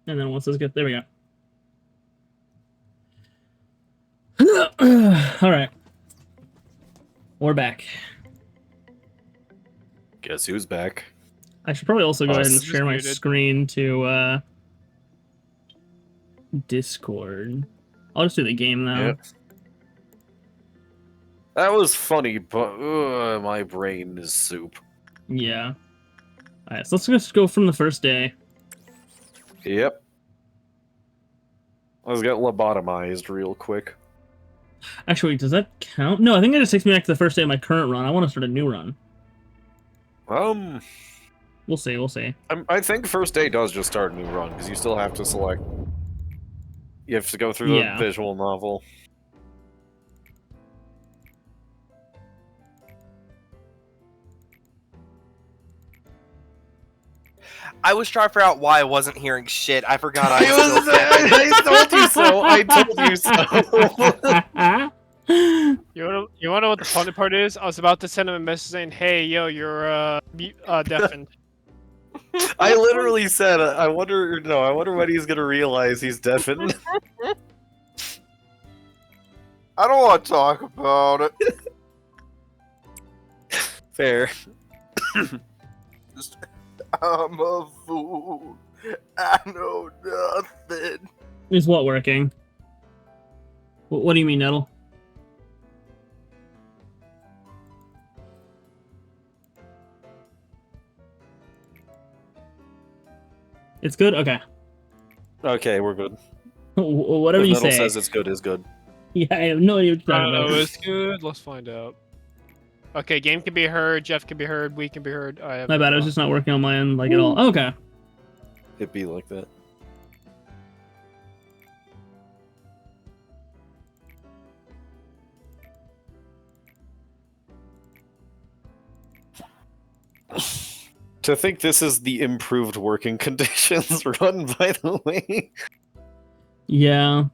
And then once this gets... There we go. Alright. We're back. Guess who's back? I should probably also go ahead and Just share my muted. screen to Discord. I'll just do the game now. Yep. That was funny, but my brain is soup. Yeah. Alright, so let's just go from the first day. Yep. Let's get lobotomized real quick. Actually, does that count? No, I think that just takes me back to the first day of my current run. I want to start a new run. We'll see, we'll see. I think first day does just start a new run, because you still have to select... You have to go through the visual novel. I was trying to figure out why I wasn't hearing shit. I forgot I told you so. You wanna know what the funny part is? I was about to send him a message saying, "Hey, yo, you're deafened." I literally said, I wonder when he's gonna realize he's deafened. I don't want to talk about it. Fair. I'm a fool. I know nothing. Is what working? What do you mean, Nettle? It's good? Okay. Okay, we're good. Whatever if you Nettle say. says it's good, is good. Yeah, I have no idea what you're I talking don't know. about. It's good. Let's find out. Okay, game can be heard. Jeff can be heard. We can be heard. My bad. I was just not working on my end like at all. Okay. It'd be like that. To think this is the improved working conditions run, by the way. Yeah.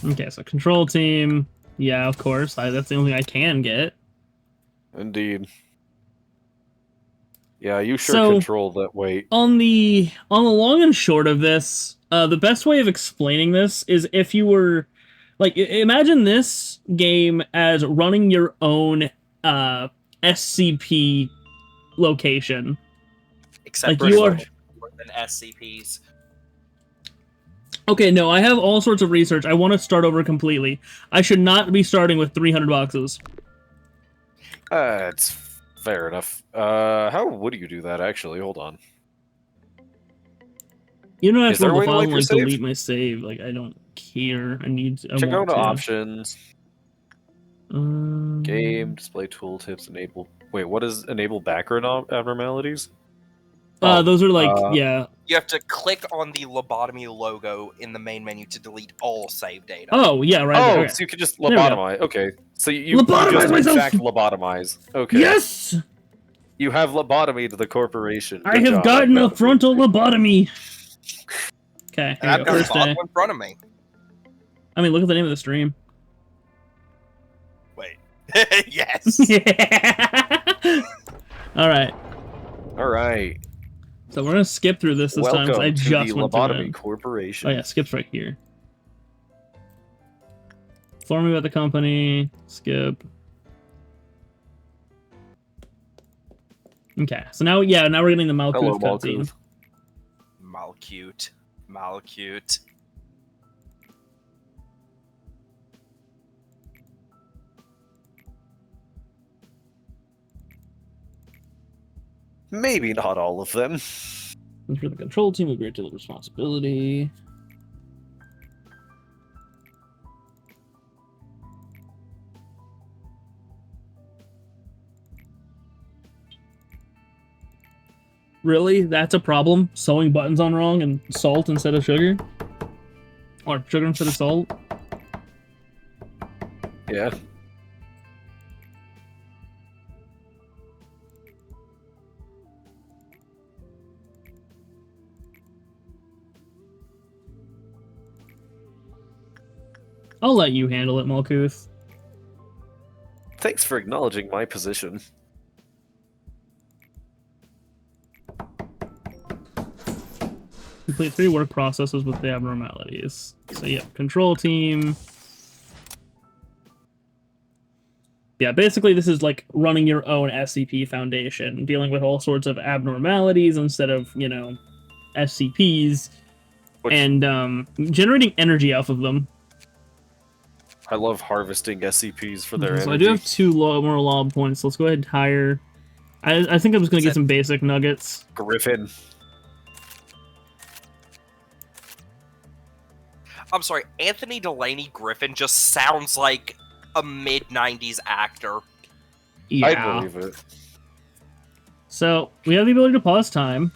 Okay, so control team. Yeah, of course. That's the only thing I can get. Indeed. Yeah, you sure So, control that weight. On the long and short of this, the best way of explaining this is if you were like, imagine this game as running your own SCP location. Except Like for you are more than SCPs. Okay, no, I have all sorts of research. I want to start over completely. I should not be starting with 300 boxes. It's fair enough. How would you do that, actually? Hold on. You don't have Is to there a go way to file wipe and your like save? delete my save. Like, I don't care. I Check want out to. options. Game, display tooltips, enable... Wait, what is enable background abnormalities? Those are like, yeah. You have to click on the Lobotomy logo in the main menu to delete all save data. Oh, yeah, right. Oh, Okay. so you could just There we go. lobotomize. Okay. So you Lobotomize just, in myself! fact, lobotomize. Okay. Yes! You have lobotomied the corporation. I Good have job, gotten I'm a proud of you. frontal lobotomy. Okay, And here I've we go. got a First day. bottle in front of me. I mean, look at the name of the stream. Wait. Yes. Yeah. All right. All right. So we're gonna skip through this time because I Welcome to just the went through Lobotomy it. Corporation. Oh yeah, skip's right here. Inform me about the company. Skip. Okay, so now we're getting the Hello, Malkuth cutscene. Malcute. Malcute. Maybe not all of them. And for the control team, we great deal of responsibility. Really? That's a problem? Sewing buttons on wrong and salt instead of sugar? Or sugar instead of salt? Yeah. I'll let you handle it, Malkuth. Thanks for acknowledging my position. Complete 3 work processes with the abnormalities. So yeah, control team. Yeah, basically this is like running your own SCP Foundation, dealing with all sorts of abnormalities instead of, you know, SCPs, and generating energy off of them. I love harvesting SCPs for their energy. So I do have 2 more lob points, so let's go ahead and hire... I think I'm just going to get some basic nuggets. Griffin. I'm sorry, Anthony Delaney Griffin just sounds like a mid-90s actor. Yeah. I believe it. So, we have the ability to pause time.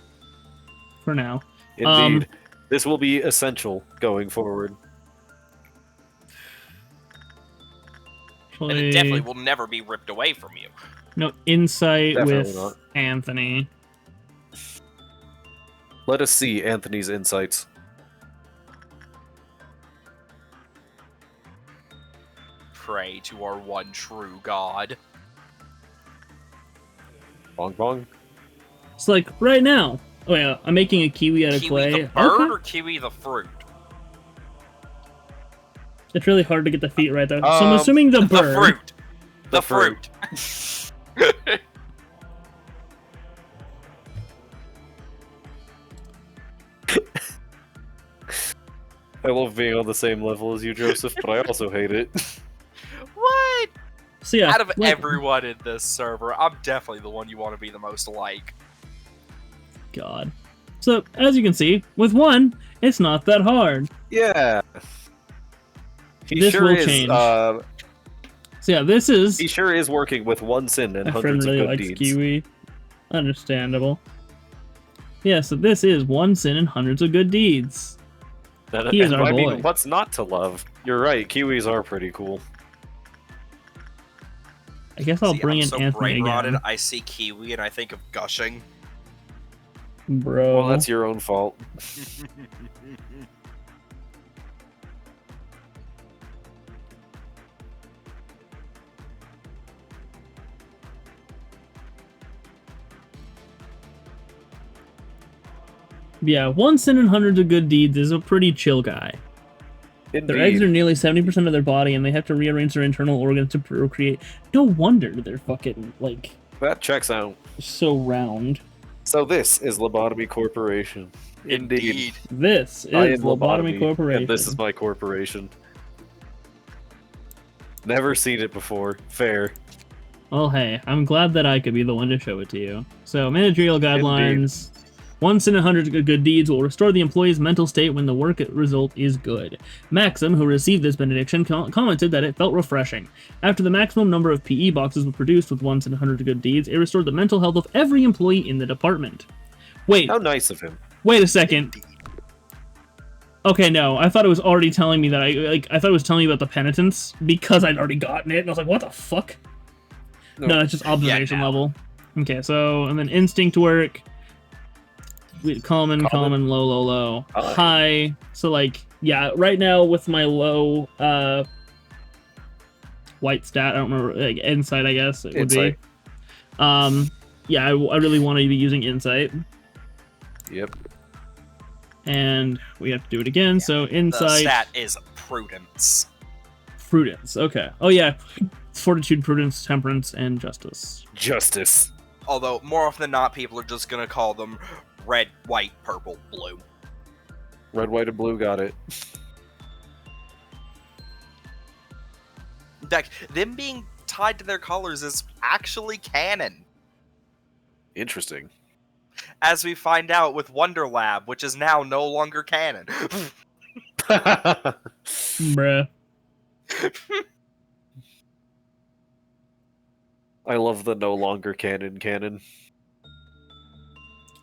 For now. Indeed. This will be essential going forward. And it definitely will never be ripped away from you. No, insight Definitely with not. Anthony. Let us see Anthony's insights. Pray to our one true God. Bong bong. It's like, right now. Oh yeah, I'm making a kiwi out of clay. Kiwi the bird or kiwi the fruit? It's really hard to get the feet right, though. So I'm assuming the bird. The fruit. The fruit. I love being on the same level as you, Joseph, but I also hate it. What? So yeah, Out of everyone in this server, I'm definitely the one you want to be the most like. God. So, as you can see, with 1, it's not that hard. Yeah. This will change. So yeah, this is... He sure is working with 1 sin and My friend hundreds really of good likes deeds. kiwi. Understandable. Yeah, so this is 1 sin and hundreds of good deeds. He is our I boy. mean, what's not to love? You're right, kiwis are pretty cool. I guess I'll See, bring I'm in so Anthony brain-rotted, again. I see kiwi and I think of gushing. Bro. Well, that's your own fault. Yeah, 1 sin and hundreds of good deeds is a pretty chill guy. Their eggs are Indeed. nearly 70% of their body, and they have to rearrange their internal organs to procreate. No wonder they're fucking, like, That checks out. so round. So this is Lobotomy Corporation. Indeed. This is I am Lobotomy Corporation. and this is my corporation. Never seen it before. Fair. Well, hey, I'm glad that I could be the one to show it to you. So, managerial guidelines. 1 sin and hundreds of good deeds will restore the employee's mental state when the work result is good. Maxim, who received this benediction, commented that it felt refreshing. After the maximum number of PE boxes were produced with 1 sin and hundreds of good deeds, it restored the mental health of every employee in the department. Wait. How nice of him. Wait a second. Okay, no, I thought it was already telling me that I thought it was telling me about the penitence because I'd already gotten it, and I was like, what the fuck? No, it's just observation level. Okay, so, and then instinct work. Common, low, low, low. High. So, like, yeah, right now with my low, white stat, I don't remember, like, insight, I guess it would be. Yeah, I really want to be using insight. Yep. And we have to do it again, so insight. The stat is prudence. Prudence, okay. Oh yeah, fortitude, prudence, temperance, and justice. Justice. Although, more often than not, people are just gonna call them red, white, purple, blue. Red, white, and blue got it. In fact, them being tied to their colors is actually canon. Interesting. As we find out with Wonder Lab, which is now no longer canon. Bruh. I love the no longer canon.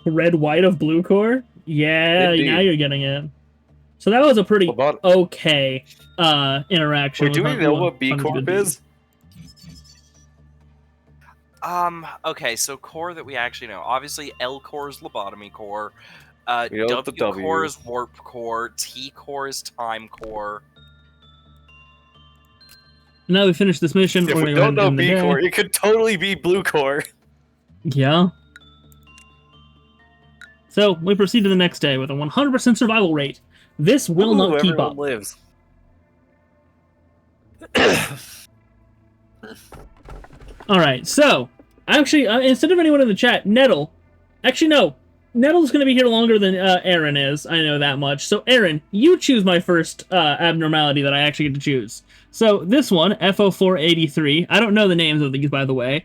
Red, white of blue core? Yeah, Indeed. now you're getting it. So that was a pretty okay interaction. Wait, do we know what B Corp Corp is? Okay, so core that we actually know. Obviously, L core is lobotomy core. We know the W core W. is warp core. T core is time core. Now we finished this mission. If we're we gonna don't know end the B day. Core, it could totally be Blue Core. Yeah. So we proceed to the next day with a 100% survival rate. This will not keep everyone up. Lives. All right, so actually, instead of anyone in the chat, Nettle. Actually, no. Nettle's going to be here longer than Aaron is. I know that much. So, Aaron, you choose my first abnormality that I actually get to choose. So, this one, FO483. I don't know the names of these, by the way.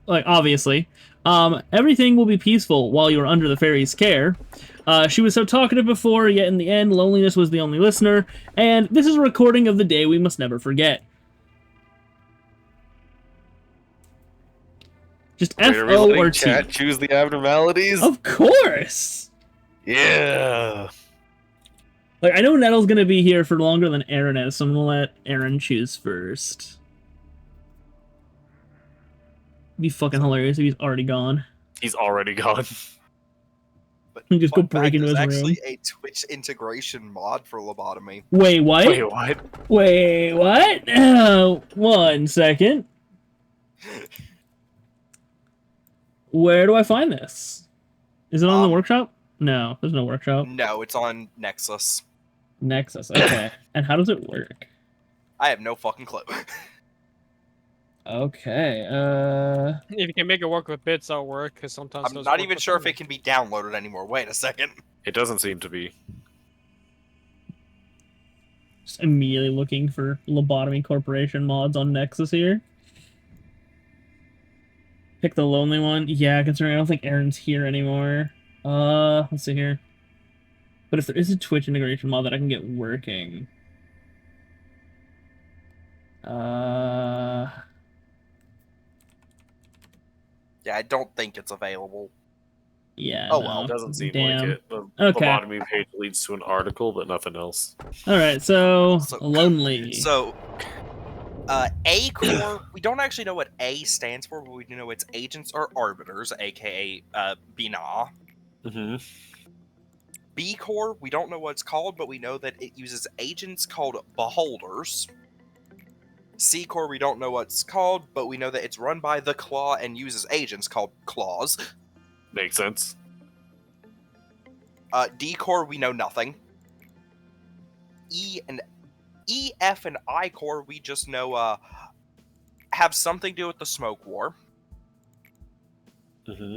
Like, obviously. Everything will be peaceful while you're under the fairy's care. She was so talkative before, yet in the end, loneliness was the only listener. And this is a recording of the day we must never forget. Just Wait, are we F-O letting or T. chat choose the abnormalities? Of course! Yeah! Like, I know Nettle's gonna be here for longer than Aaron is, so I'm gonna let Aaron choose first. It'd be fucking hilarious if he's already gone. He's already gone. But Just go fun break fact, into his there's room. actually a Twitch integration mod for Lobotomy. Wait, what? Wait, what? Wait, what? 1 second. Where do I find this? Is it on the workshop? No, there's no workshop. No, it's on Nexus. Nexus, okay. And how does it work? I have no fucking clue. Okay, If you can make it work with bits, that'll work. Because sometimes I'm those not work even with sure if them. it can be downloaded anymore. Wait a second. It doesn't seem to be. just immediately looking for Lobotomy Corporation mods on Nexus here. Pick the lonely one. Yeah, considering I don't think Aaron's here anymore. Let's see here. But if there is a Twitch integration mod that I can get working. Yeah, I don't think it's available. Yeah. Oh, no. well, It doesn't seem Damn. like it. The Okay. lobotomy page leads to an article, but nothing else. Alright, so, So- lonely. So, A core, we don't actually know what A stands for, but we do know it's agents or arbiters, aka Bina. Mm-hmm. B core, we don't know what it's called, but we know that it uses agents called beholders. C core, we don't know what it's called, but we know that it's run by the Claw and uses agents called claws. Makes sense. D core, we know nothing. E, F, and I core, we just know have something to do with the smoke war. Mm-hmm.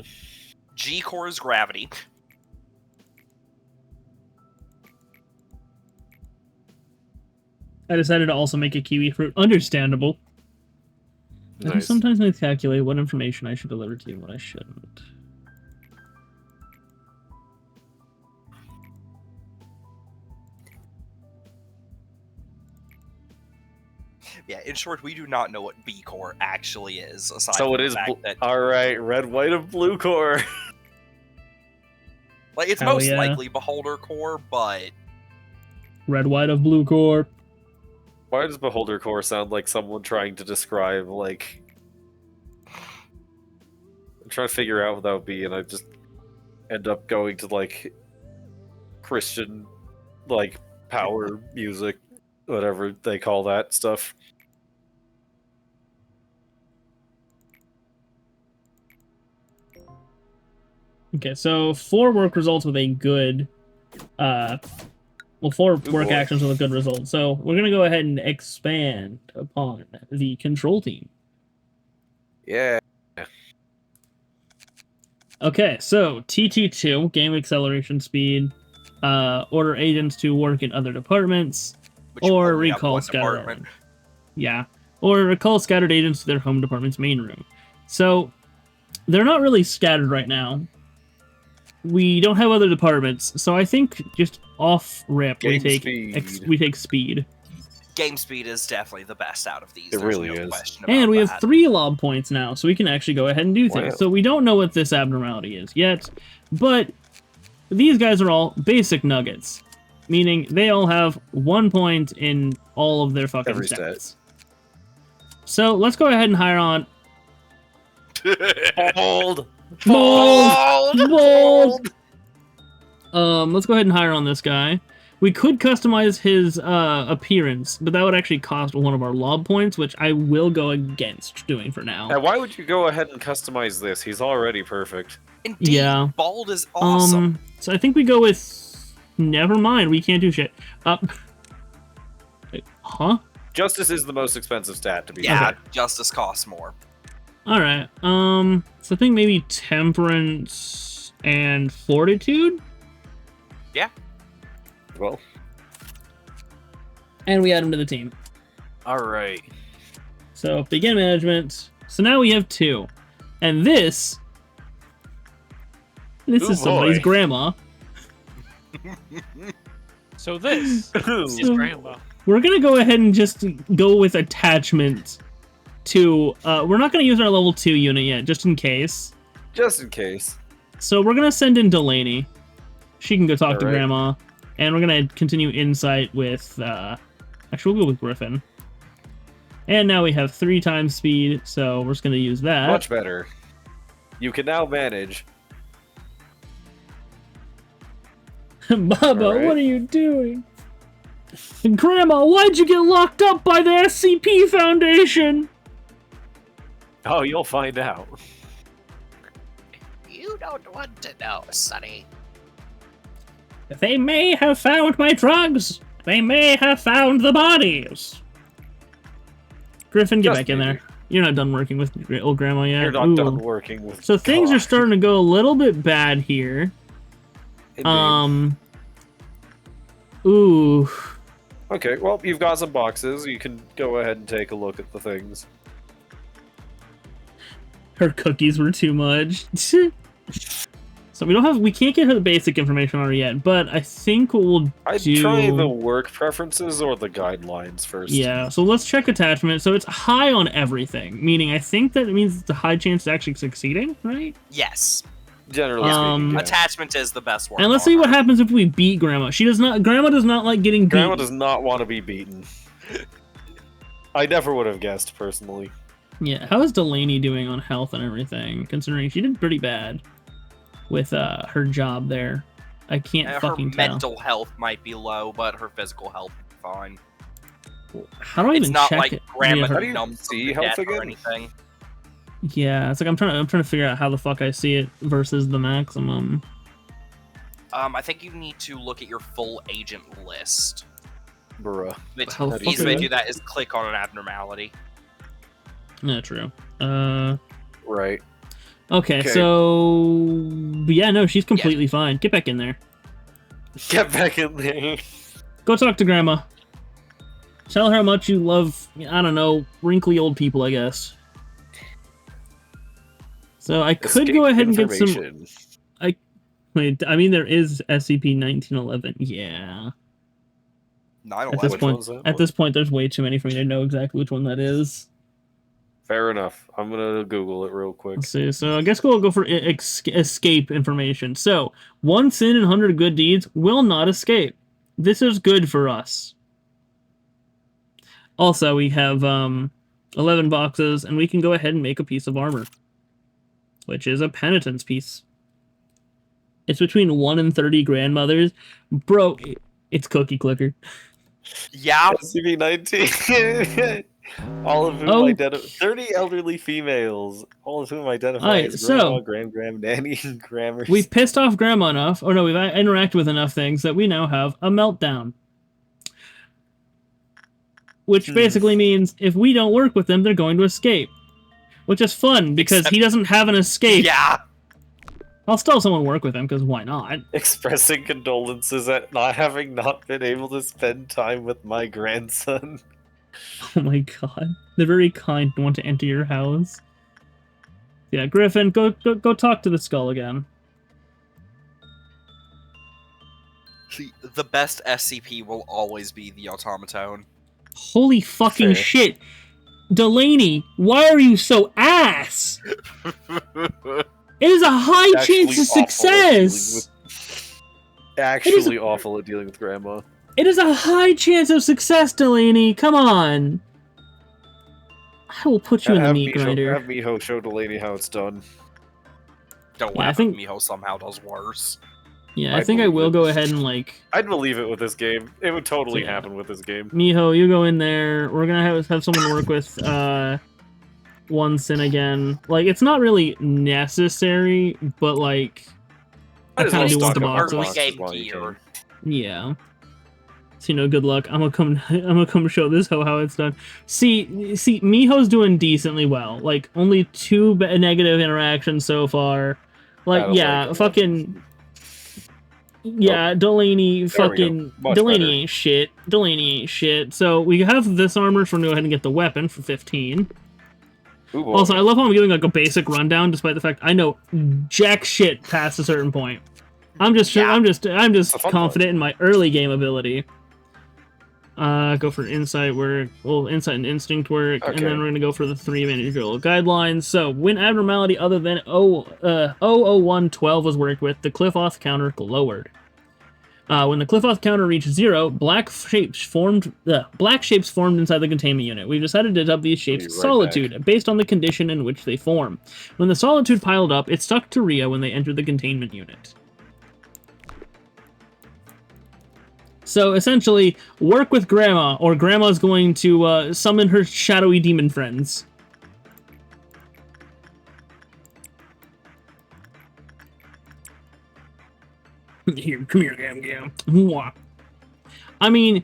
G core is gravity. I decided to also make a kiwi fruit. Understandable. I do Nice. sometimes miscalculate what information I should deliver to you and what I shouldn't. Yeah, in short, we do not know what B core actually is. Aside So from it the is. fact that, All right, red, white, and blue core. like, it's Hell most yeah. likely beholder core, but Red, white of blue core. Why does beholder core sound like someone trying to describe like? I'm trying to figure out what that would be, and I just end up going to like Christian, like power music, whatever they call that stuff. Okay, so 4 work results with a good, well, 4 work boy. actions with a good result. So we're gonna go ahead and expand upon the control team. Yeah. Okay, so TT2, game acceleration speed, order agents to work in other departments, which or only have recall one scattered. department. Yeah, or recall scattered agents to their home department's main room. So they're not really scattered right now. We don't have other departments, so I think just off rip we Game take speed. we take speed. Game speed is definitely the best out of these. It There's really no is. question about And we have that. 3 lob points now, so we can actually go ahead and do things. Wow. So we don't know what this abnormality is yet, but these guys are all basic nuggets, meaning they all have 1 point in all of their fucking Every stats. So let's go ahead and hire on Bold. Bold! Bold! Let's go ahead and hire on this guy. We could customize his appearance, but that would actually cost one of our lob points, which I will go against doing for now. And why would you go ahead and customize this? He's already perfect. Indeed, Yeah. bald is awesome. So I think we go with... Never mind, we can't do shit. Wait, huh? Justice is the most expensive stat to be Yeah, fair. justice costs more. Alright, so I think maybe temperance and fortitude? Well, And we add him to the team. alright. So, begin management. So now we have 2. And this Oh, is somebody's boy. grandma. So this is So- grandma. We're gonna go ahead and just go with attachment to... we're not gonna use our level 2 unit yet, just in case. Just in case. So we're gonna send in Delaney. She can go talk to Alright. Grandma. And we're gonna continue Insight with, actually we'll go with Griffin. And now we have 3 times speed, so we're just gonna use that. Much better. You can now manage. Baba, Alright. what are you doing? Grandma, why'd you get locked up by the SCP Foundation? Oh, you'll find out. You don't want to know, Sonny. They may have found my drugs. They may have found the bodies. Griffin, get Just back in maybe. there. You're not done working with old Grandma yet. You're not Ooh. done working with. So things are God. starting to go a little bit bad here. Indeed. Ooh. Okay, well, you've got some boxes. You can go ahead and take a look at the things. Her cookies were too much. So we can't get her the basic information on her yet, but I think what we'll I'd do... try the work preferences or the guidelines first. Yeah, so let's check attachment. So it's high on everything, meaning I think that it means it's a high chance of actually succeeding, right? Yes, Generally Um, speaking. Yeah. attachment is the best word. And let's on see what her. happens if we beat Grandma. Grandma does not like getting beat. Grandma does not want to be beaten. I never would have guessed, personally. Yeah, how is Delaney doing on health and everything, considering she did pretty bad with her job there? I can't Her fucking tell. mental health might be low, but her physical health is fine. How do I It's even not check like it? grandma Yeah, How do you numbs see to health death or again? anything. yeah, it's like I'm trying to figure out how the fuck I see it versus the maximum. I think you need to look at your full agent list. Bruh. The How the fuck easy is way to that? do that is click on an abnormality. Yeah, true. Right. Okay, Okay. so yeah, no, she's completely fine. Get back in there. Get back in there. Go talk to Grandma. Tell her how much you love, I don't know, wrinkly old people, I guess. So I could go Escape ahead and get some... information. Wait, I mean, there is SCP-1911. Yeah. 9/11. At this Which point, one's that at one? this point, there's way too many for me to know exactly which one that is. Fair enough. I'm gonna Google it real quick. Let's see. So I guess we'll go for escape information. So 1 sin and 100 good deeds will not escape. This is good for us. Also, we have 11 boxes, and we can go ahead and make a piece of armor, which is a penitence piece. It's between 1 and 30 grandmothers. Bro, it's Cookie Clicker. Yeah, SCP-19. All of whom Oh. 30 elderly females, all of whom identify Alright, as so- grandma, gram, nanny, and grammars. We've pissed off Grandma enough, or no, we've interacted with enough things that we now have a meltdown. Which basically means if we don't work with them, they're going to escape. Which is fun, because Except- he doesn't have an escape. yeah. I'll still have someone work with him, because why not? Expressing condolences at not been able to spend time with my grandson. Oh my god. They're very kind and want to enter your house. Yeah, Griffin, go talk to the skull again. The best SCP will always be the automaton. Holy fucking Fair. shit! Delaney, why are you so ass? It is a high chance of success! Actually awful at dealing with grandma. It is a high chance of success, Delaney. Come on. I will put you in the meat grinder. Have Miho show Delaney how it's done. Don't Yeah, I laugh think- if Miho somehow does worse. Yeah, I think I will go ahead and like. I'd believe it with this game. It would totally Yeah. happen with this game. Miho, you go in there. We're gonna have someone work with one sin again. Like, it's not really necessary, but like, I Might as kind well of do want stock the up our boxes. Early game while you gear. can. Yeah. So, you know, good luck. I'm gonna come show this how it's done. See, Miho's doing decently well. Like, only 2 negative interactions so far. Like, yeah, fucking. Yeah, Delaney fucking Much Delaney better. ain't shit. Delaney ain't shit. So we have this armor, so we're gonna go ahead and get the weapon for 15. Ooh, boy. Also, I love how I'm giving like a basic rundown, despite the fact I know jack shit past a certain point. I'm just Yeah. I'm a just fun confident in my early game ability. Go for insight work, well, insight and instinct work, and Okay. then we're gonna go for the 3 managerial guidelines. So, when abnormality other than 00112 was worked with, the Cliff-Off counter lowered. When the Cliff-Off counter reached 0, black shapes formed inside the containment unit. We've decided to dub these shapes Be right Solitude, based on the condition in which they form. When the Solitude piled up, it stuck to Rhea when they entered the containment unit. So essentially, work with Grandma, or Grandma's going to summon her shadowy demon friends. Here, come here, Gam Gam. Mwah. I mean,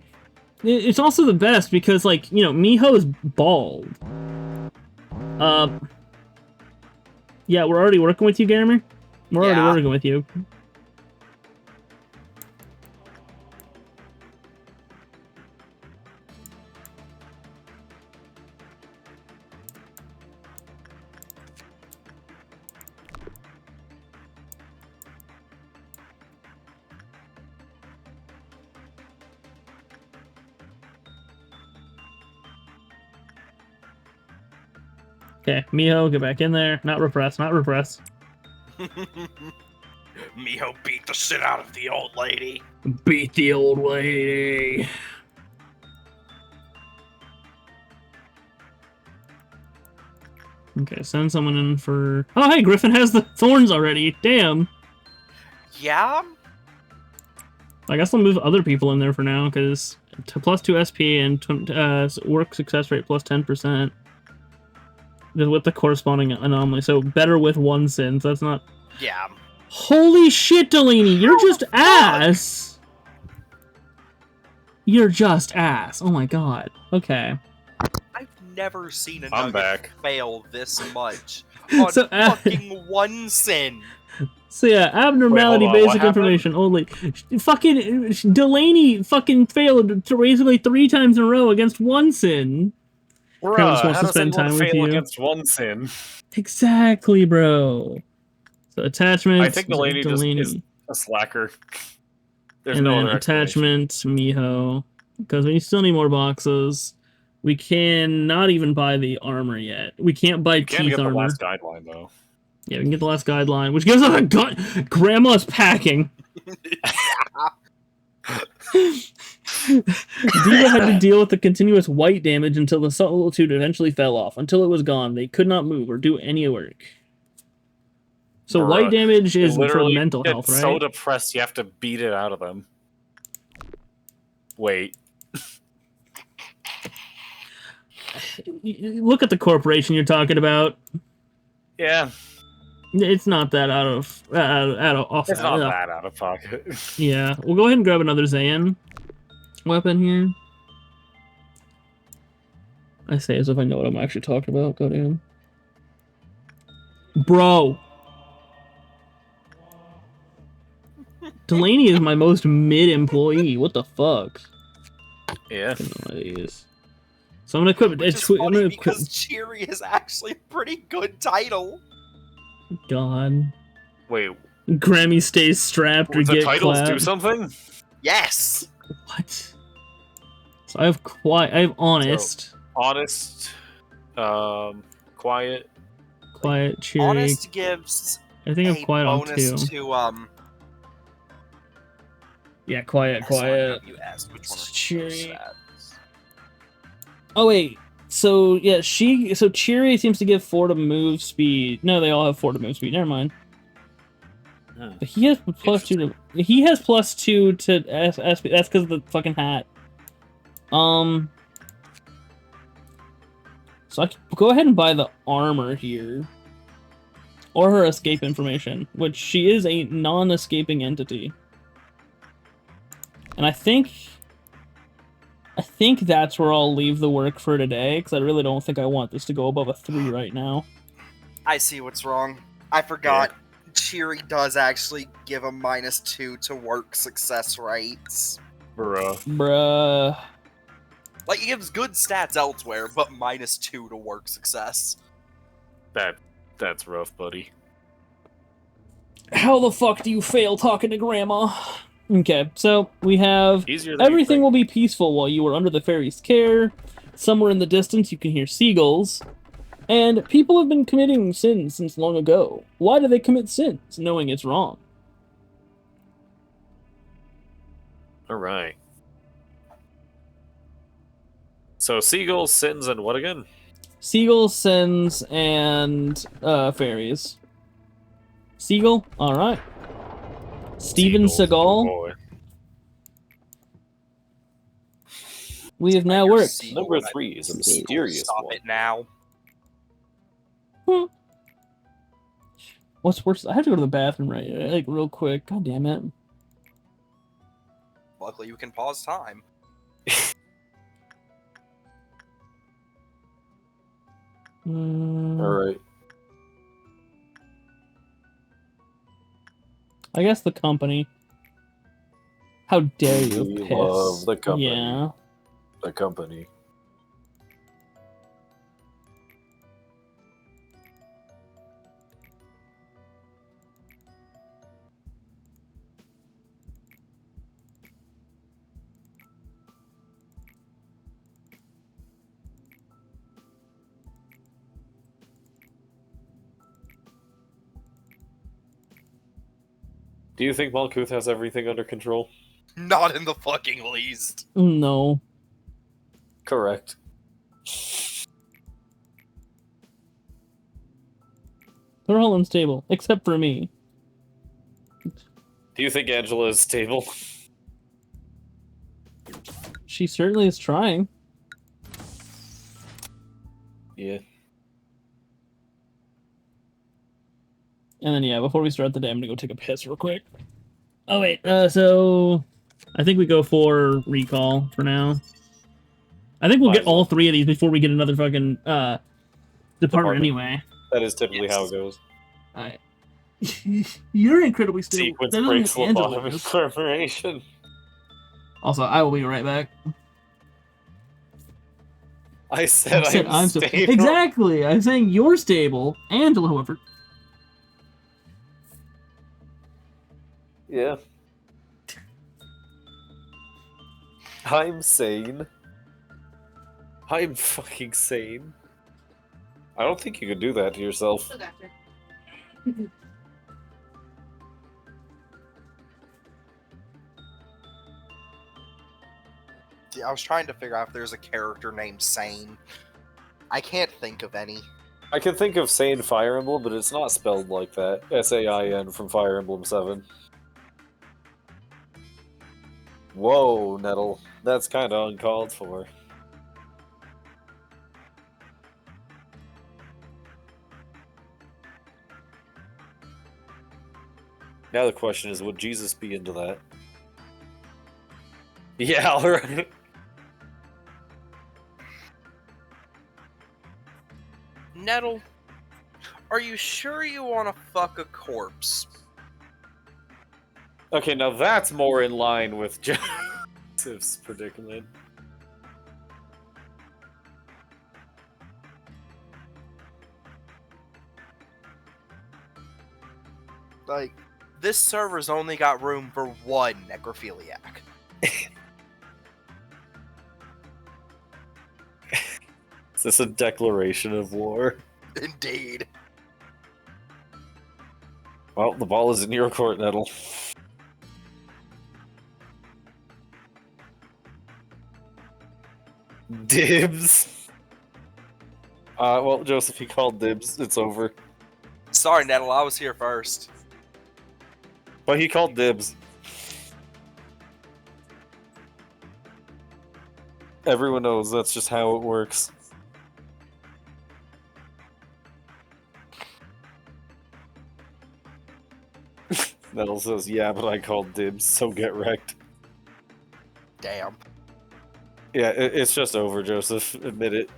it's also the best because, like, you know, Miho's bald. Yeah, we're already working with you, Gamer. We're already Yeah. working with you. Okay, Miho, get back in there. Not repress, not repress. Miho beat the shit out of the old lady. Beat the old lady. Okay, send someone in for... Oh, hey, Griffin has the thorns already. Damn. Yeah? I guess I'll move other people in there for now, because plus 2 SP and work success rate plus 10%. With the corresponding anomaly. So better with 1 sin, so that's not... Yeah. Holy shit, Delaney, you're just ass! You're just ass. Oh my god. Okay. I've never seen a I'm nugget back. fail this much on So, fucking 1 sin. So yeah, abnormality, Wait, hold on, what basic happened? information only. Fucking Delaney fucking failed to basically 3 times in a row against 1 sin. Kinda just Bruh, wants how to does spend anyone time with fail you. against 1 sin? Exactly, bro. So attachment, I think Delaney just is a slacker. There's and no then other explanation. attachment, Miho. Because we still need more boxes. We cannot even buy the armor yet. We can't buy You can't teeth get the armor. last guideline, though. Yeah, we can get the last guideline, which gives us a gun. Grandma's packing. Diva had to deal with the continuous white damage until the Solitude eventually fell off. Until it was gone, they could not move or do any work. So Bruh, white damage They is for literally mental get health, right? so depressed you have to beat it out of them. Wait. Look at the corporation you're talking about. Yeah, It's not that out of off. it's not that out of pocket. Yeah, we'll go ahead and grab another Zayan weapon here. I say as if I know what I'm actually talking about. Go down. Bro. Delaney is my most mid employee. What the fuck? Yeah. So I'm gonna equip Which it. is funny because Cheery is actually a pretty good title. God. Wait, Grammy stays strapped or would the get titles do clapped. something? Yes. What? So I have honest, Honest, quiet. quiet, cheery. Honest gives I think I a have quiet on bonus 2. to Yeah, quiet, quiet. SRWS. Which one are Cheery. stats? Oh wait. So yeah, Cheery seems to give 4 to move speed. No, they all have 4 to move speed. Never mind. But he has +2 to. He has +2 to SP. That's because of the fucking hat. So I can go ahead and buy the armor here. Or her escape information, which she is a non-escaping entity. And I think that's where I'll leave the work for today, because I really don't think I want this to go above a 3 right now. I see what's wrong. I forgot. Cheery does actually give a -2 to work success rates. Bruh. Like, he gives good stats elsewhere, but -2 to work success. That's rough, buddy. How the fuck do you fail talking to Grandma? Okay, so we have Easier than everything will be peaceful while you are under the fairy's care. Somewhere in the distance you can hear seagulls. And people have been committing sins since long ago. Why do they commit sins, knowing it's wrong? Alright. So seagulls, sins, and what again? Seagulls, sins, and fairies. Seagull? Alright. Steven Seagulls, Seagal? boy. We have now Your worked. seagull, Number that 3 is a seagull, mysterious Stop one. it now. What's worse? I have to go to the bathroom like real quick. God damn it. Luckily, you can pause time. Alright. I guess the company. How dare you We piss? love the company. Yeah. The company. Do you think Malkuth has everything under control? Not in the fucking least. No. Correct. They're all unstable, except for me. Do you think Angela is stable? She certainly is trying. Yeah. And then, yeah, before we start the day, I'm gonna go take a piss real quick. Oh, wait, so... I think we go for recall for now. I think we'll Might get as well. all 3 of these before we get another fucking, department anyway. That is typically how it goes. Alright. You're incredibly stable. Sequence That doesn't breaks mean Angela lobotomy is. corporation. Also, I will be right back. I said I'm so stable. exactly. I'm saying you're stable. Angela, however. Yeah. I'm sane. I'm fucking sane. I don't think you could do that to yourself. Yeah, I was trying to figure out if there's a character named Sane. I can't think of any. I can think of Sane Fire Emblem, but it's not spelled like that. S-A-I-N from Fire Emblem 7. Whoa, Nettle. That's kind of uncalled for. Now the question is, would Jesus be into that? Yeah, alright. Nettle, are you sure you want to fuck a corpse? Okay, now that's more in line with Joseph's predicament. Like, this server's only got room for one necrophiliac. Is this a declaration of war? Indeed. Well, the ball is in your court, Nettle. Dibs. Well, Joseph, he called dibs. It's over. Sorry, Nettle, I was here first. But he called dibs. Everyone knows that's just how it works. Nettle says, yeah, but I called dibs, so get wrecked. Damn. Yeah, it's just over, Joseph. Admit it.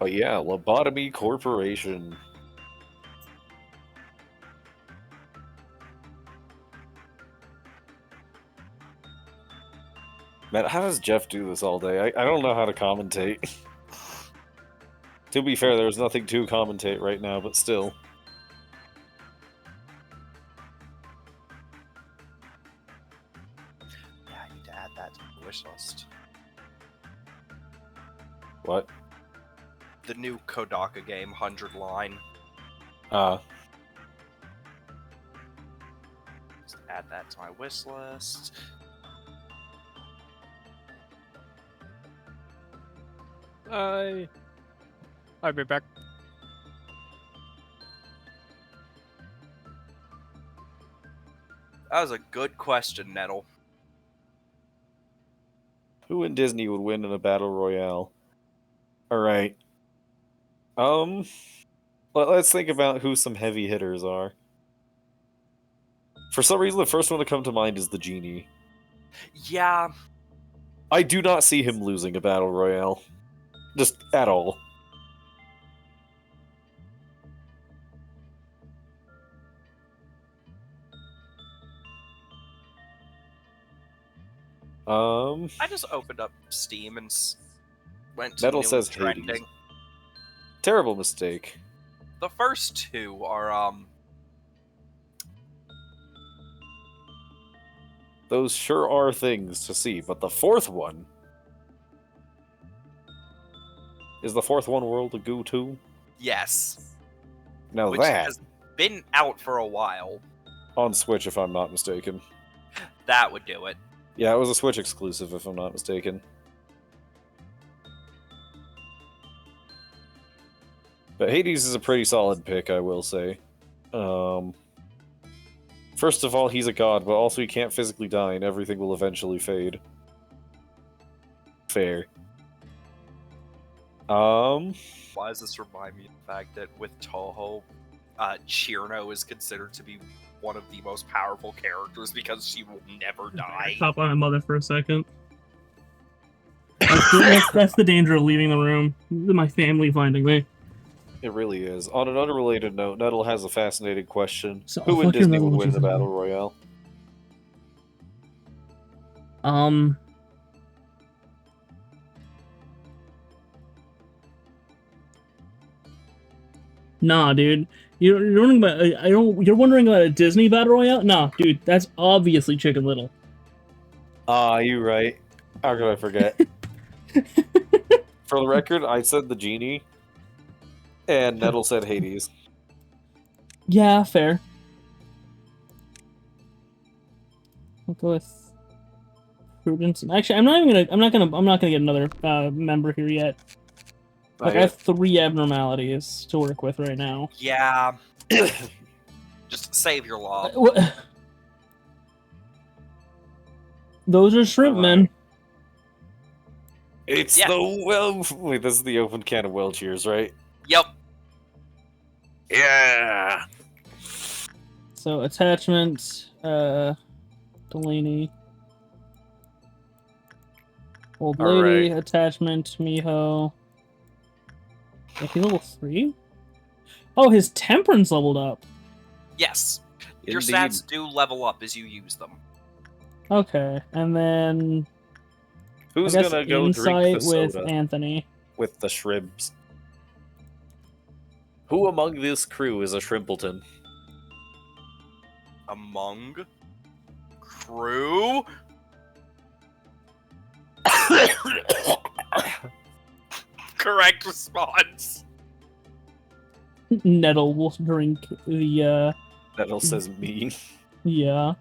Oh yeah, Lobotomy Corporation. Man, how does Jeff do this all day? I don't know how to commentate. To be fair, there's nothing to commentate right now, but still. Yeah, I need to add that to the wish list. What? The new Kodaka game, 100 line. Just add that to my wish list. I'll be back. That was a good question, Nettle. Who in Disney would win in a battle royale? Alright. Let's think about who some heavy hitters are. For some reason, the first one to come to mind is the genie. Yeah, I do not see him losing a battle royale. Just at all. I just opened up Steam and went to Metal new says trending. Hades. Terrible mistake. The first two are Those sure are things to see, but the fourth one... Is the fourth one World of Goo 2? yes, Now which that, has been out for a while. on Switch if I'm not mistaken. That would do it. Yeah, it was a Switch exclusive if I'm not mistaken. But Hades is a pretty solid pick, I will say. First of all, he's a god, but also he can't physically die and everything will eventually fade. Fair. Why does this remind me of the fact that with Toho, Chirno is considered to be one of the most powerful characters because she will never die? Hop on my mother for a second. That's the danger of leaving the room. My family finding me. It really is. On an unrelated note, Nettle has a fascinating question. So, Who in fuck your Disney Nettle, would what win you the think? Battle Royale? Nah, dude. You're wondering about you're wondering about a Disney battle royale? Nah, dude, that's obviously Chicken Little. Ah, you right. How could I forget? For the record, I said the genie, and Nettle said Hades. Yeah, fair. I'll go with Prudence. Actually, I'm not gonna get another member here yet. Like, I have 3 abnormalities to work with right now. Yeah. Just save your law. What? Those are shrimp men. It's Yeah. the well. Wait, this is the open can of well cheers, right? Yep. Yeah. So attachment, Delaney, old All lady, right. attachment, Miho. Yeah, he's level 3. Oh, his temperance leveled up. Yes. Your Indeed. stats do level up as you use them. Okay, and then Who's I guess gonna go drink insight the with soda Anthony. with the shrimps? Who among this crew is a Shrimpleton? Among crew? Correct response. Nettle will drink the, That all says me. yeah.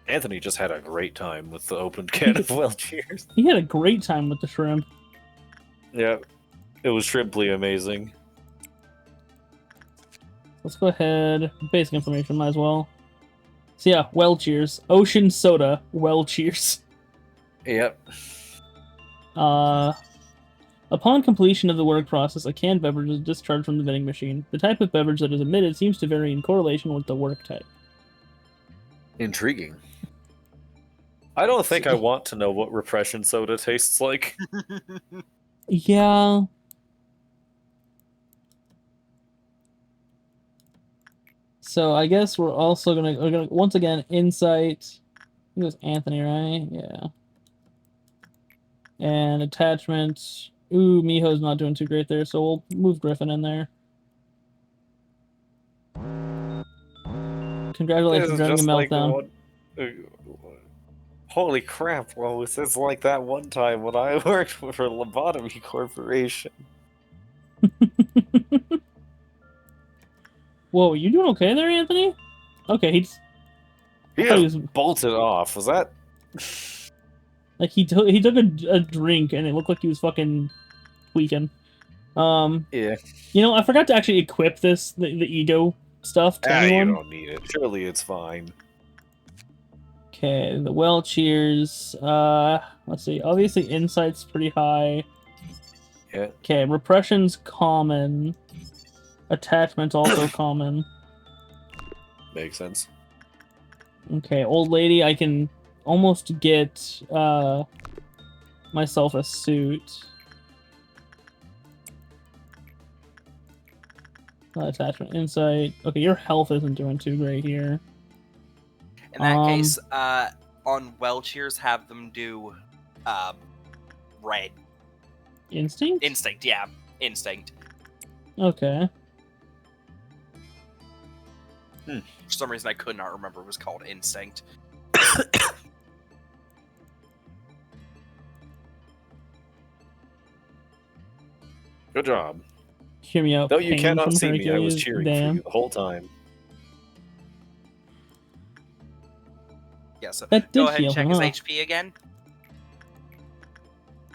Anthony just had a great time with the open can of well cheers. He had a great time with the shrimp. Yeah, it was shrimply amazing. Let's go ahead. Basic information, might as well. So yeah, well cheers. Ocean soda, well cheers. Yep. Upon completion of the work process, a canned beverage is discharged from the vending machine. The type of beverage that is emitted seems to vary in correlation with the work type. Intriguing. I don't think I want to know what repression soda tastes like. Yeah. So I guess we're also gonna once again insight. I think it was Anthony, right? Yeah. And attachments. Ooh, Miho's not doing too great there, so we'll move Griffin in there. Congratulations on having a meltdown. Holy crap, Lois, it's like that one time when I worked for Lobotomy Corporation. Whoa, you doing okay there, Anthony? Okay, He thought he just was- bolted off. Was that? like he took a drink and it looked like he was fucking tweaking. Yeah. You know, I forgot to actually equip the ego stuff to You anyone. don't need it. Surely it's fine. Okay, the well cheers. Let's see. Obviously, insight's pretty high. Yeah. Okay, repression's common. Attachment's also common. Makes sense. Okay, old lady, I can almost get myself a suit. Attachment, insight. Okay, your health isn't doing too great here. In that case, on well cheers, have them do red. Instinct? Instinct, yeah. Instinct. Okay. For some reason, I could not remember it was called instinct. Good job. Hear me out. Though you Pain cannot from see me, I was Hercules. cheering Damn. for you the whole time. Yeah, so That did go ahead and heal check him, his huh? HP again.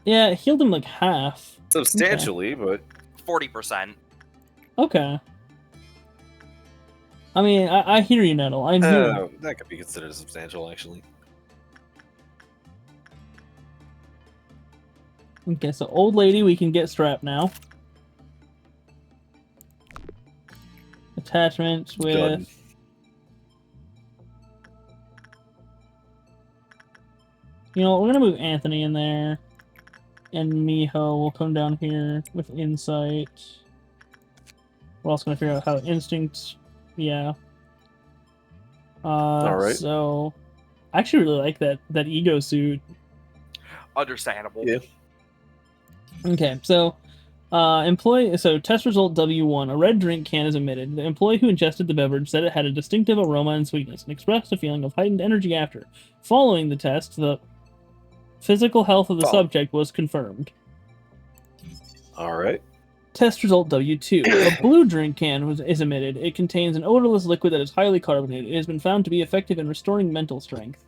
Yeah, it healed him like half. Substantially, but 40%. Okay. I mean, I hear you, Nettle. I'm here. that could be considered substantial, actually. Okay, so old lady, we can get strapped now. Attachments with... Done. You know, we're gonna move Anthony in there. And Miho will come down here with insight. We're also gonna figure out how instinct... Yeah. Alright. So... I actually really like that ego suit. Understandable. Yeah. Okay, so test result W1. A red drink can is emitted. The employee who ingested the beverage said it had a distinctive aroma and sweetness and expressed a feeling of heightened energy after. Following the test, the physical health of the subject was confirmed. Alright. Test result W2. A blue drink can is emitted. It contains an odorless liquid that is highly carbonated. It has been found to be effective in restoring mental strength.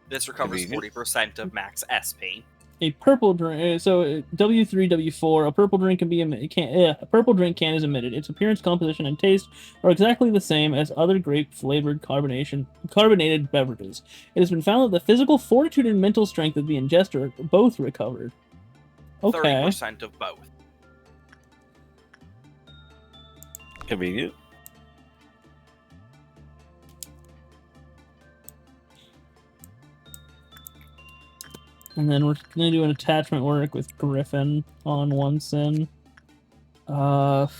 This recovers Convenient. 40% of max SP. A purple drink. So W3, W4. A purple drink can be a purple drink can is emitted. Its appearance, composition, and taste are exactly the same as other grape-flavored carbonated beverages. It has been found that the physical fortitude and mental strength of the ingester are both recovered. Okay. 30% of both. Convenient. And then we're gonna do an attachment work with Griffin on one sin. I'll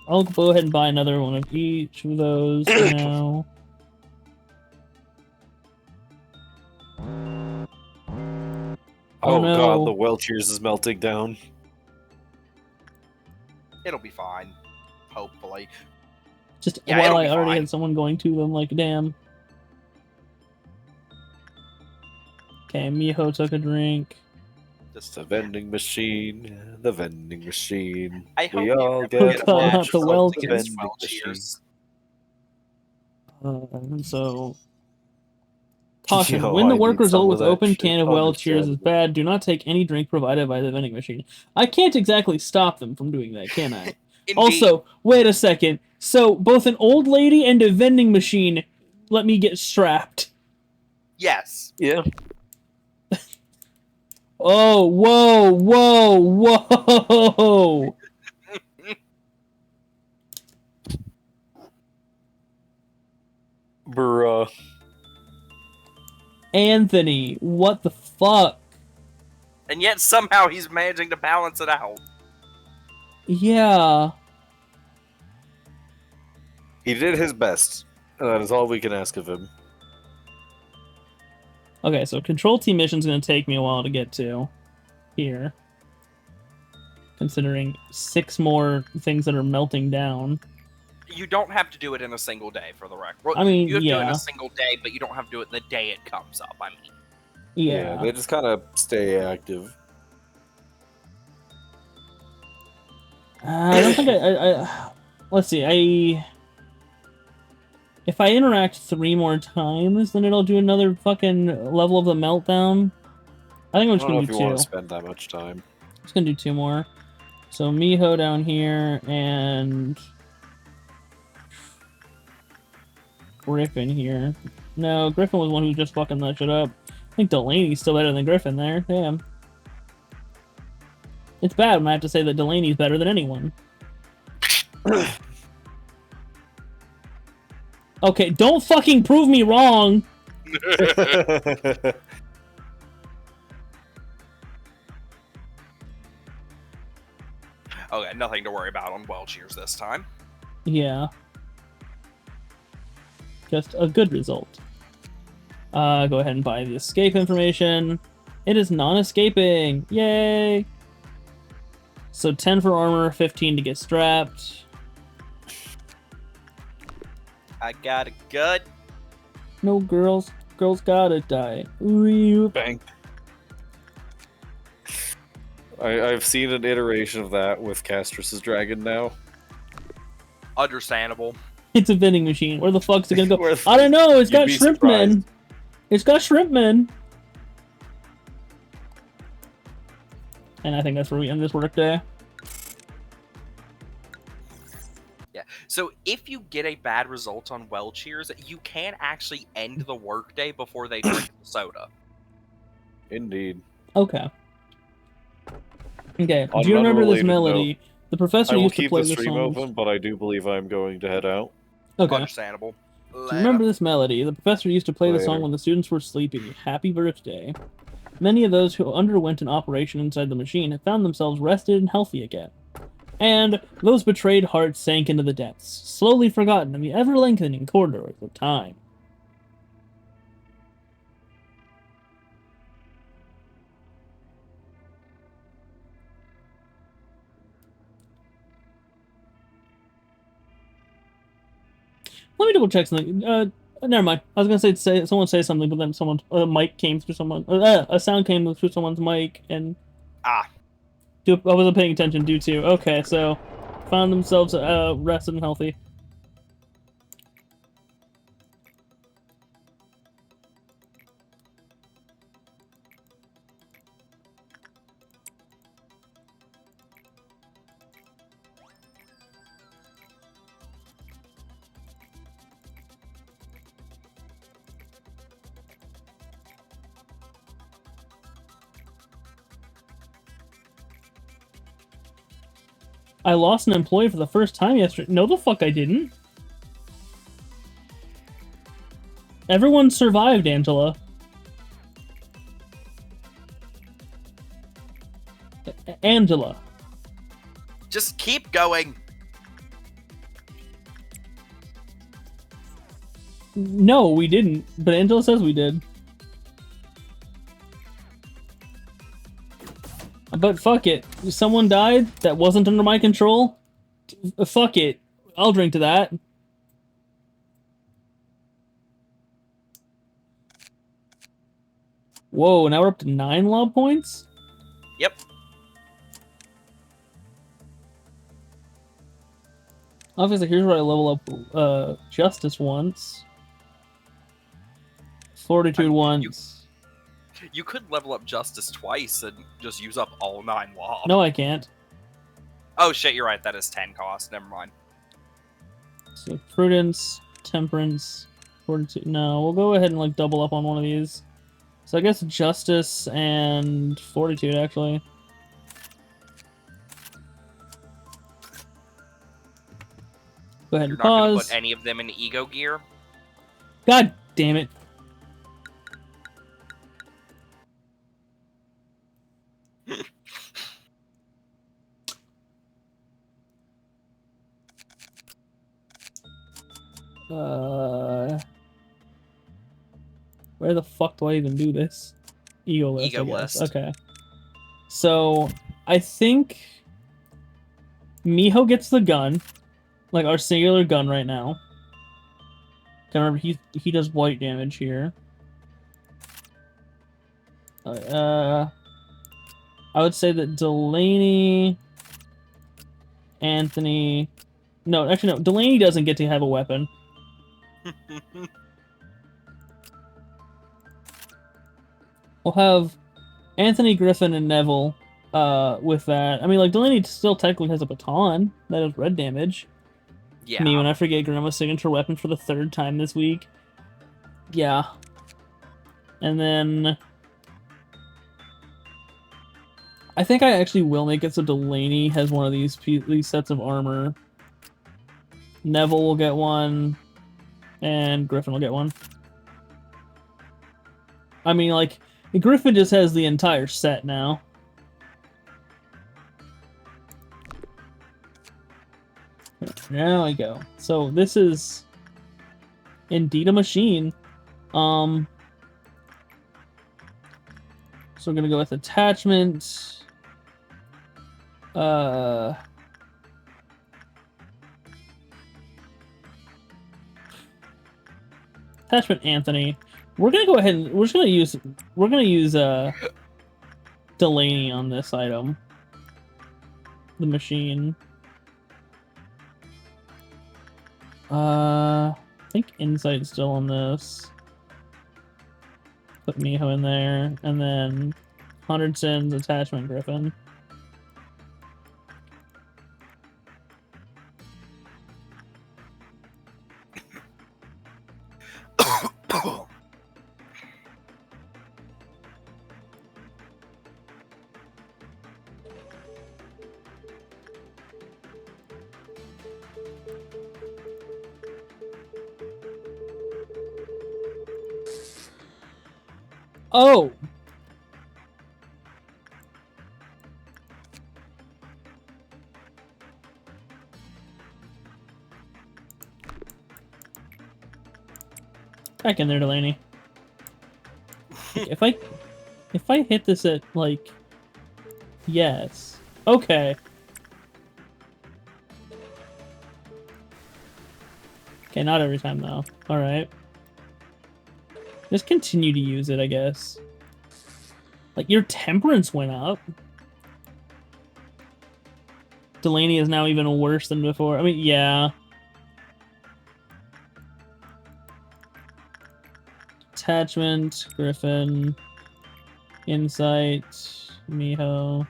go ahead and buy another one of each of those now. Oh no. god, the well cheers is melting down. It'll be fine. Hopefully. Just Yeah, while it'll I be already fine. had someone going to them, like, damn. Okay, Miho took a drink. Just a vending machine, the vending machine. I hope We you all never get get a God, bad not the result Welch against vending machine. Welchiers. So, caution, Yo, when the I work need some result of with that open shit. can of Well Cheers is Understandable. bad, do not take any drink provided by the vending machine. I can't exactly stop them from doing that, can I? Indeed. Also, wait a second. So, both an old lady and a vending machine let me get strapped. Yes. Yeah. Oh, whoa, whoa, whoa! Bruh. Anthony, what the fuck? And yet somehow he's managing to balance it out. Yeah. He did his best. And that is all we can ask of him. Okay, so Control Team mission's gonna take me a while to get to. Here. Considering 6 more things that are melting down. You don't have to do it in a single day, for the record. Well, I mean, you have to do it in yeah. a single day, but you don't have to do it the day it comes up. I mean, Yeah. They just kind of stay active. I don't think I let's see, if I interact 3 more times, then it'll do another fucking level of the meltdown. I think I'm I just don't know gonna if do you 2. want to spend that much time. Just gonna do 2 more. So Miho down here and Griffin here. No, Griffin was one who just fucking that shit up. I think Delaney's still better than Griffin there. Damn. It's bad when I have to say that Delaney's better than anyone. Okay, don't fucking prove me wrong! okay, nothing to worry about on Welchiers this time. Yeah. Just a good result. Go ahead and buy the escape information. It is non-escaping! Yay! So 10 for armor, 15 to get strapped. I got it good. No girls. Girls gotta die. Ooh. Bang. I've seen an iteration of that with Castrus's dragon now. Understandable. It's a vending machine. Where the fuck's it gonna go? Where the- I don't know. It's You'd got be shrimp surprised. men. It's got shrimp men. And I think that's where we end this workday. So if you get a bad result on Welchiers, you can actually end the workday before they drink the soda. Indeed. Okay. Okay. On Do you an remember this unrelated melody? The professor I will used to keep play the the stream songs. open, but I do believe I'm going to head out. Okay. Understandable. Do you remember this melody? The professor used to play the song Later. when the students were sleeping. Happy birthday. Many of those who underwent an operation inside the machine have found themselves rested and healthy again. And those betrayed hearts sank into the depths, slowly forgotten in the ever-lengthening corridors of time. Let me double check something. Never mind. I was gonna say someone say something, but then someone mic came through someone. A sound came through someone's mic, and Ah. I wasn't paying attention due to. Okay, so found themselves rested and healthy. I lost an employee for the first time yesterday. No, the fuck I didn't. Everyone survived, Angela. Angela. Just keep going. No, we didn't, but Angela says we did. But fuck it. Someone died that wasn't under my control? Fuck it. I'll drink to that. Whoa, now we're up to 9 lob points? Yep. Obviously, here's where I level up Justice once. Fortitude once. You could level up Justice twice and just use up all 9 lob. No, I can't. Oh shit, you're right. That is 10 cost. Never mind. So Prudence, Temperance, Fortitude. No, we'll go ahead and like double up on one of these. So I guess Justice and Fortitude, actually. Go ahead You're and not going to pause. put any of them in ego gear? God damn it. Where the fuck do I even do this? Ego list, Ego I guess. list. Okay. So, I think Miho gets the gun. Like, our singular gun right now. Remember, he does blight damage here. I would say that Delaney... Anthony... No, actually, no. Delaney doesn't get to have a weapon. We'll have Anthony, Griffin, and Neville with that. I mean, like, Delaney still technically has a baton. That does red damage. Yeah. Me, when I forget Grandma's signature weapon for the 3rd time this week. Yeah. And then... I think I actually will make it so Delaney has one of these sets of armor. Neville will get one. And Griffin will get one. I mean, like, Griffin just has the entire set now. There we go. So this is indeed a machine. So we're gonna go with attachment. Attachment Anthony. We're gonna go ahead and we're gonna use Delaney on this item. The machine. I think Insight's still on this. Put Miho in there, and then 100 Sins, attachment Griffin. Oh! Back in there, Delaney. If I hit this at, like... Yes. Okay. Okay, not every time, though. Alright. Just continue to use it, I guess. Like, your temperance went up. Delaney is now even worse than before. I mean, yeah. Attachment, Griffin, Insight, Miho.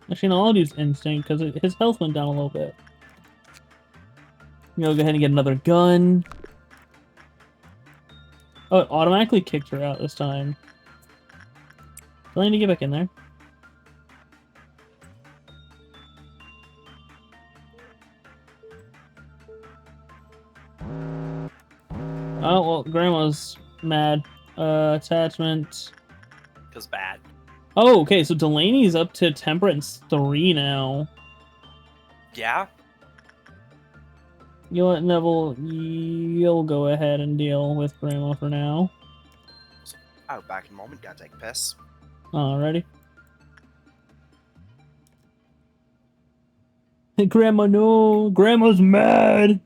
Actually, no, I'll use Instinct because his health went down a little bit. Go ahead and get another gun. Oh, it automatically kicked her out this time. Delaney, get back in there. Oh, well, Grandma's mad. Attachment. Because bad. Oh, okay, so Delaney's up to Temperance 3 now. Yeah? You know what, Neville? You'll go ahead and deal with Grandma for now. Oh, back in a moment. Gotta take a piss. Alrighty. Grandma, no! Grandma's mad!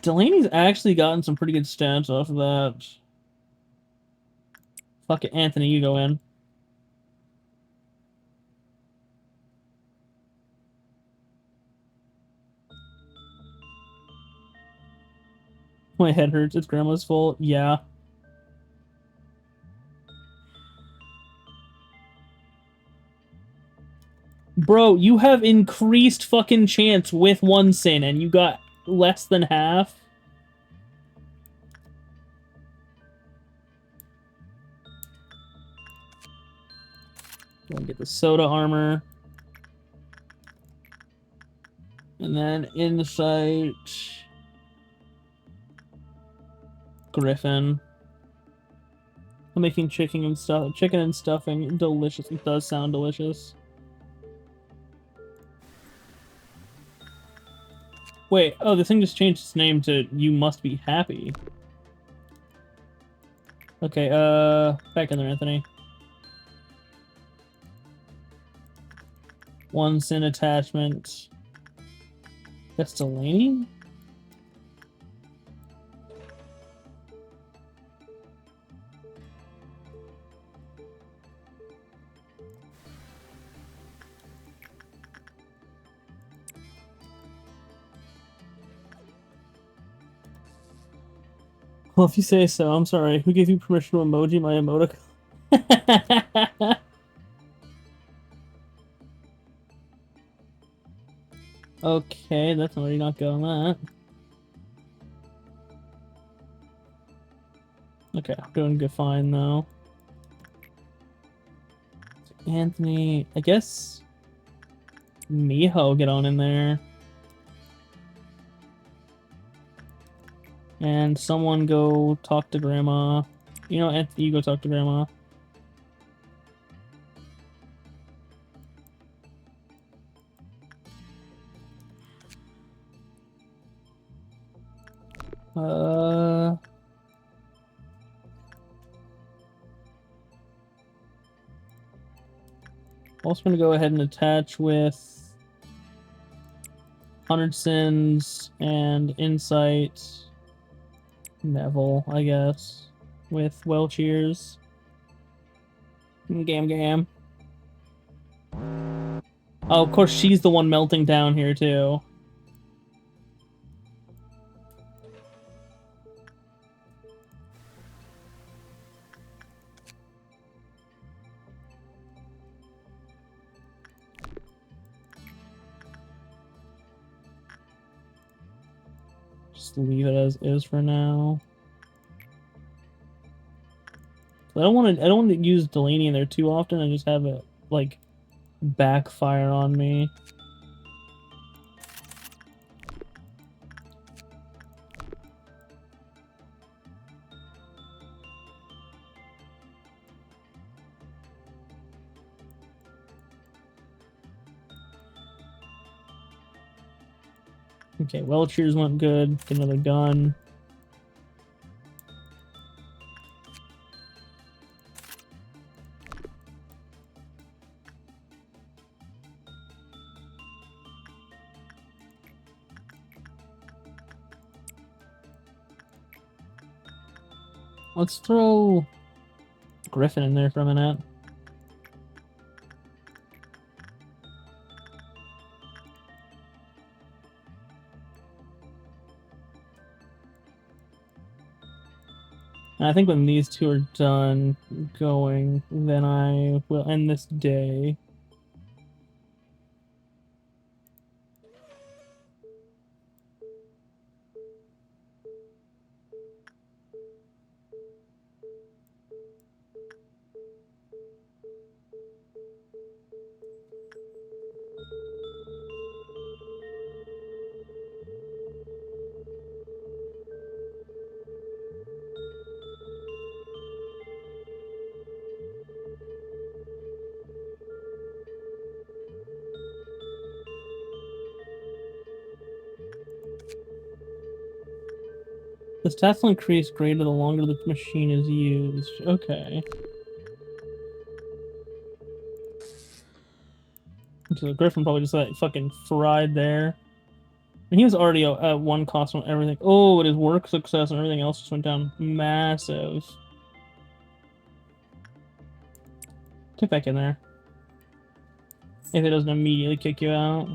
Delaney's actually gotten some pretty good stats off of that. Fuck it, Anthony, you go in. My head hurts. It's grandma's fault. Yeah. Bro, you have increased fucking chance with one sin, and you got less than half. Go and get the soda armor. And then insight. Griffin. I'm making chicken and stuffing delicious. It does sound delicious. Wait, oh, the thing just changed its name to You Must Be Happy. Okay, back in there, Anthony. One sin attachment. That's Delaney? Well, if you say so, I'm sorry. Who gave you permission to emoji my emoticon? Okay, that's already not good on that. Okay, I'm doing good fine though. Anthony, I guess Miho get on in there. And someone go talk to Grandma. You know, Anthony, you go talk to Grandma. Also gonna go ahead and attach with 100 Sins and Insight. Neville, I guess, with well cheers. Gam gam. Oh, of course, she's the one melting down here, too. Just leave it as is for now. I don't want to use Delaney in there too often and just have it like backfire on me. Okay, well cheers went good. Get another gun. Let's throw Griffin in there for a minute. And I think when these two are done going, then I will end this day. The stats will increase greater the longer the machine is used. Okay. So the Griffin probably just got fucking fried there. And he was already at one cost on everything. Oh, but his work success and everything else just went down massive. Get back in there. If it doesn't immediately kick you out.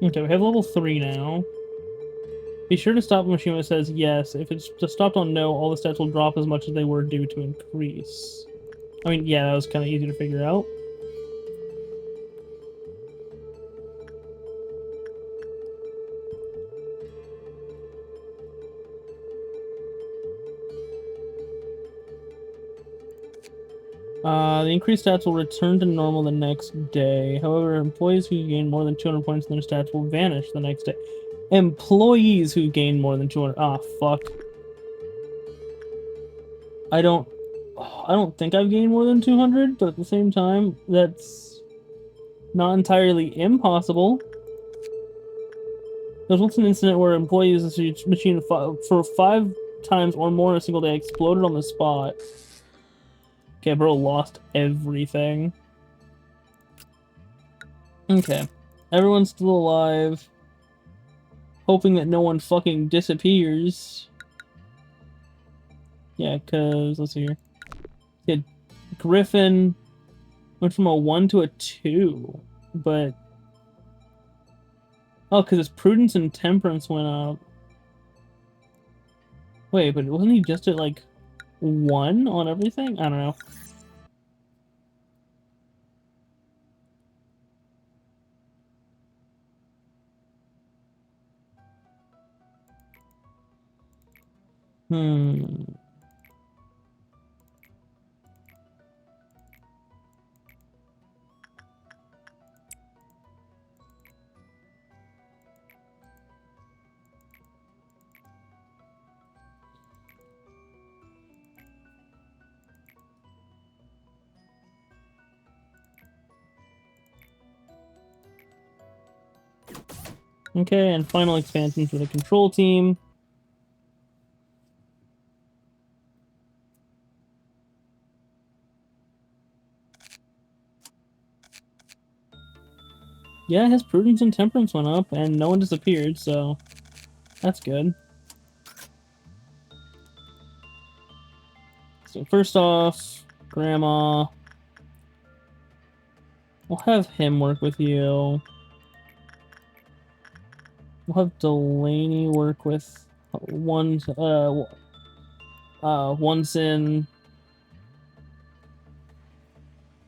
Okay, we have level 3 now. Be sure to stop the machine when it says yes. If it's just stopped on no, all the stats will drop as much as they were due to increase. I mean, yeah, that was kind of easy to figure out. The increased stats will return to normal the next day. However, employees who gain more than 200 points in their stats will vanish the next day. Employees who gain more than 200... Ah, fuck. I don't think I've gained more than 200, but at the same time, that's not entirely impossible. There's once an incident where employees use a machine for 5 times or more in a single day exploded on the spot. Okay, bro lost everything. Okay. Everyone's still alive. Hoping that no one fucking disappears. Yeah, because, let's see here. Yeah, Griffin went from a 1 to a 2, but... Oh, because his prudence and temperance went up. Wait, but wasn't he just at, like, 1 on everything? I don't know. Hmm... Okay, and final expansion for the control team. Yeah, his prudence and temperance went up, and no one disappeared, so that's good. So first off, Grandma. We'll have him work with you. We'll have Delaney work with Onsen.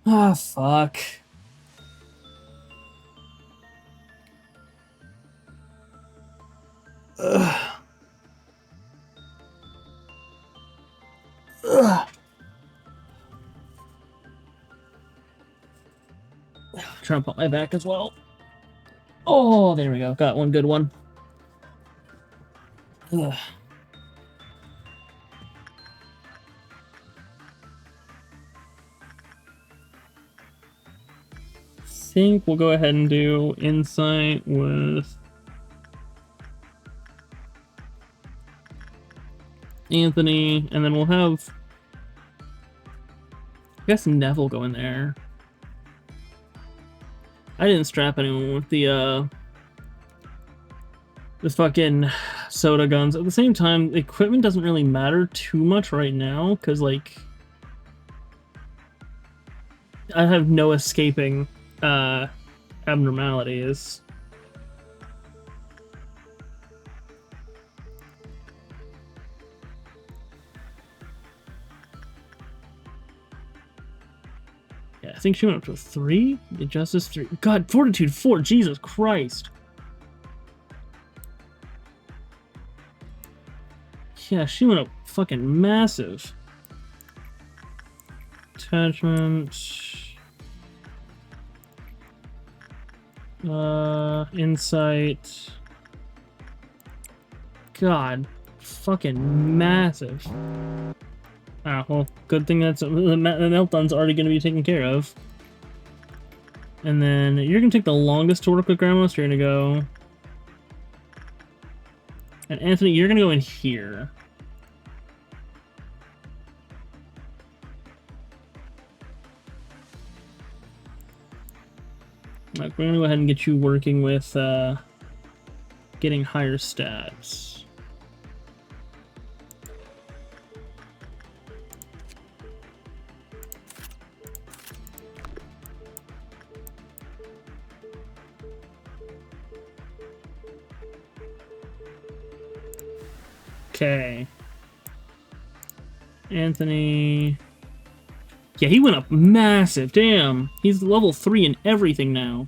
Ah, fuck. Ugh. Ugh. Trying to put my back as well. Oh, there we go. Got one good one. Ugh. Think we'll go ahead and do insight with Anthony, and then we'll have, I guess, Neville go in there. I didn't strap anyone with the fucking soda guns. At the same time, equipment doesn't really matter too much right now, because, like, I have no escaping abnormalities. Yeah, I think she went up to 3. The Justice 3. God, Fortitude 4. Jesus Christ. Yeah, she went up fucking massive. Attachment. Insight. God, fucking massive. Ah, well, good thing that's the meltdown's already going to be taken care of. And then you're going to take the longest to work with Grandma, so you're going to go... And Anthony, you're going to go in here. Like, we're going to go ahead and get you working with getting higher stats. Okay. Anthony. Yeah, he went up massive. Damn. He's level 3 in everything now.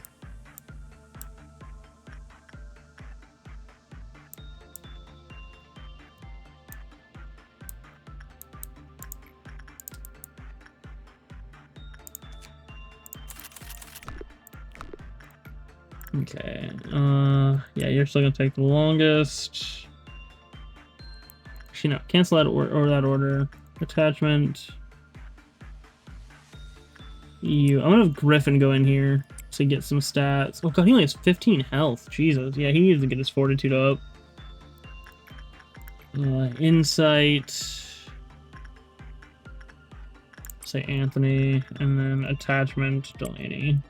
Okay. Yeah, you're still gonna take the longest. Actually, no. Cancel that or that order. Attachment. I'm gonna have Griffin go in here to get some stats. Oh god, he only has 15 health. Jesus. Yeah, he needs to get his fortitude up. Insight. Say Anthony. And then attachment, Delaney.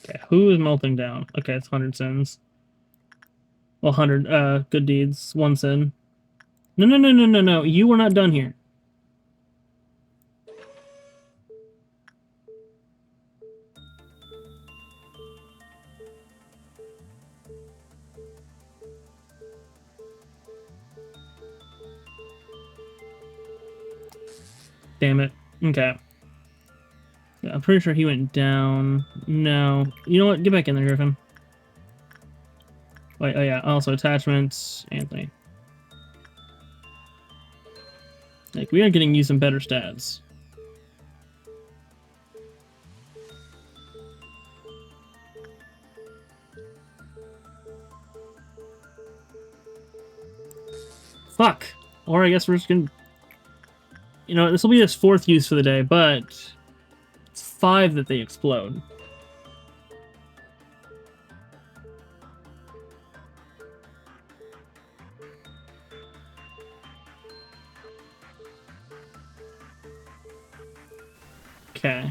Okay, who is melting down? Okay, it's 100 sins. Well, 100 good deeds, 1 sin. No. You were not done here. Damn it. Okay. Yeah, I'm pretty sure he went down. No. You know what? Get back in there, Griffin. Wait, oh yeah. Also, attachments. Anthony. Like, we are getting you some better stats. Fuck. Or I guess we're just gonna... You know, this will be his 4th use for the day, but... It's 5 that they explode. Okay.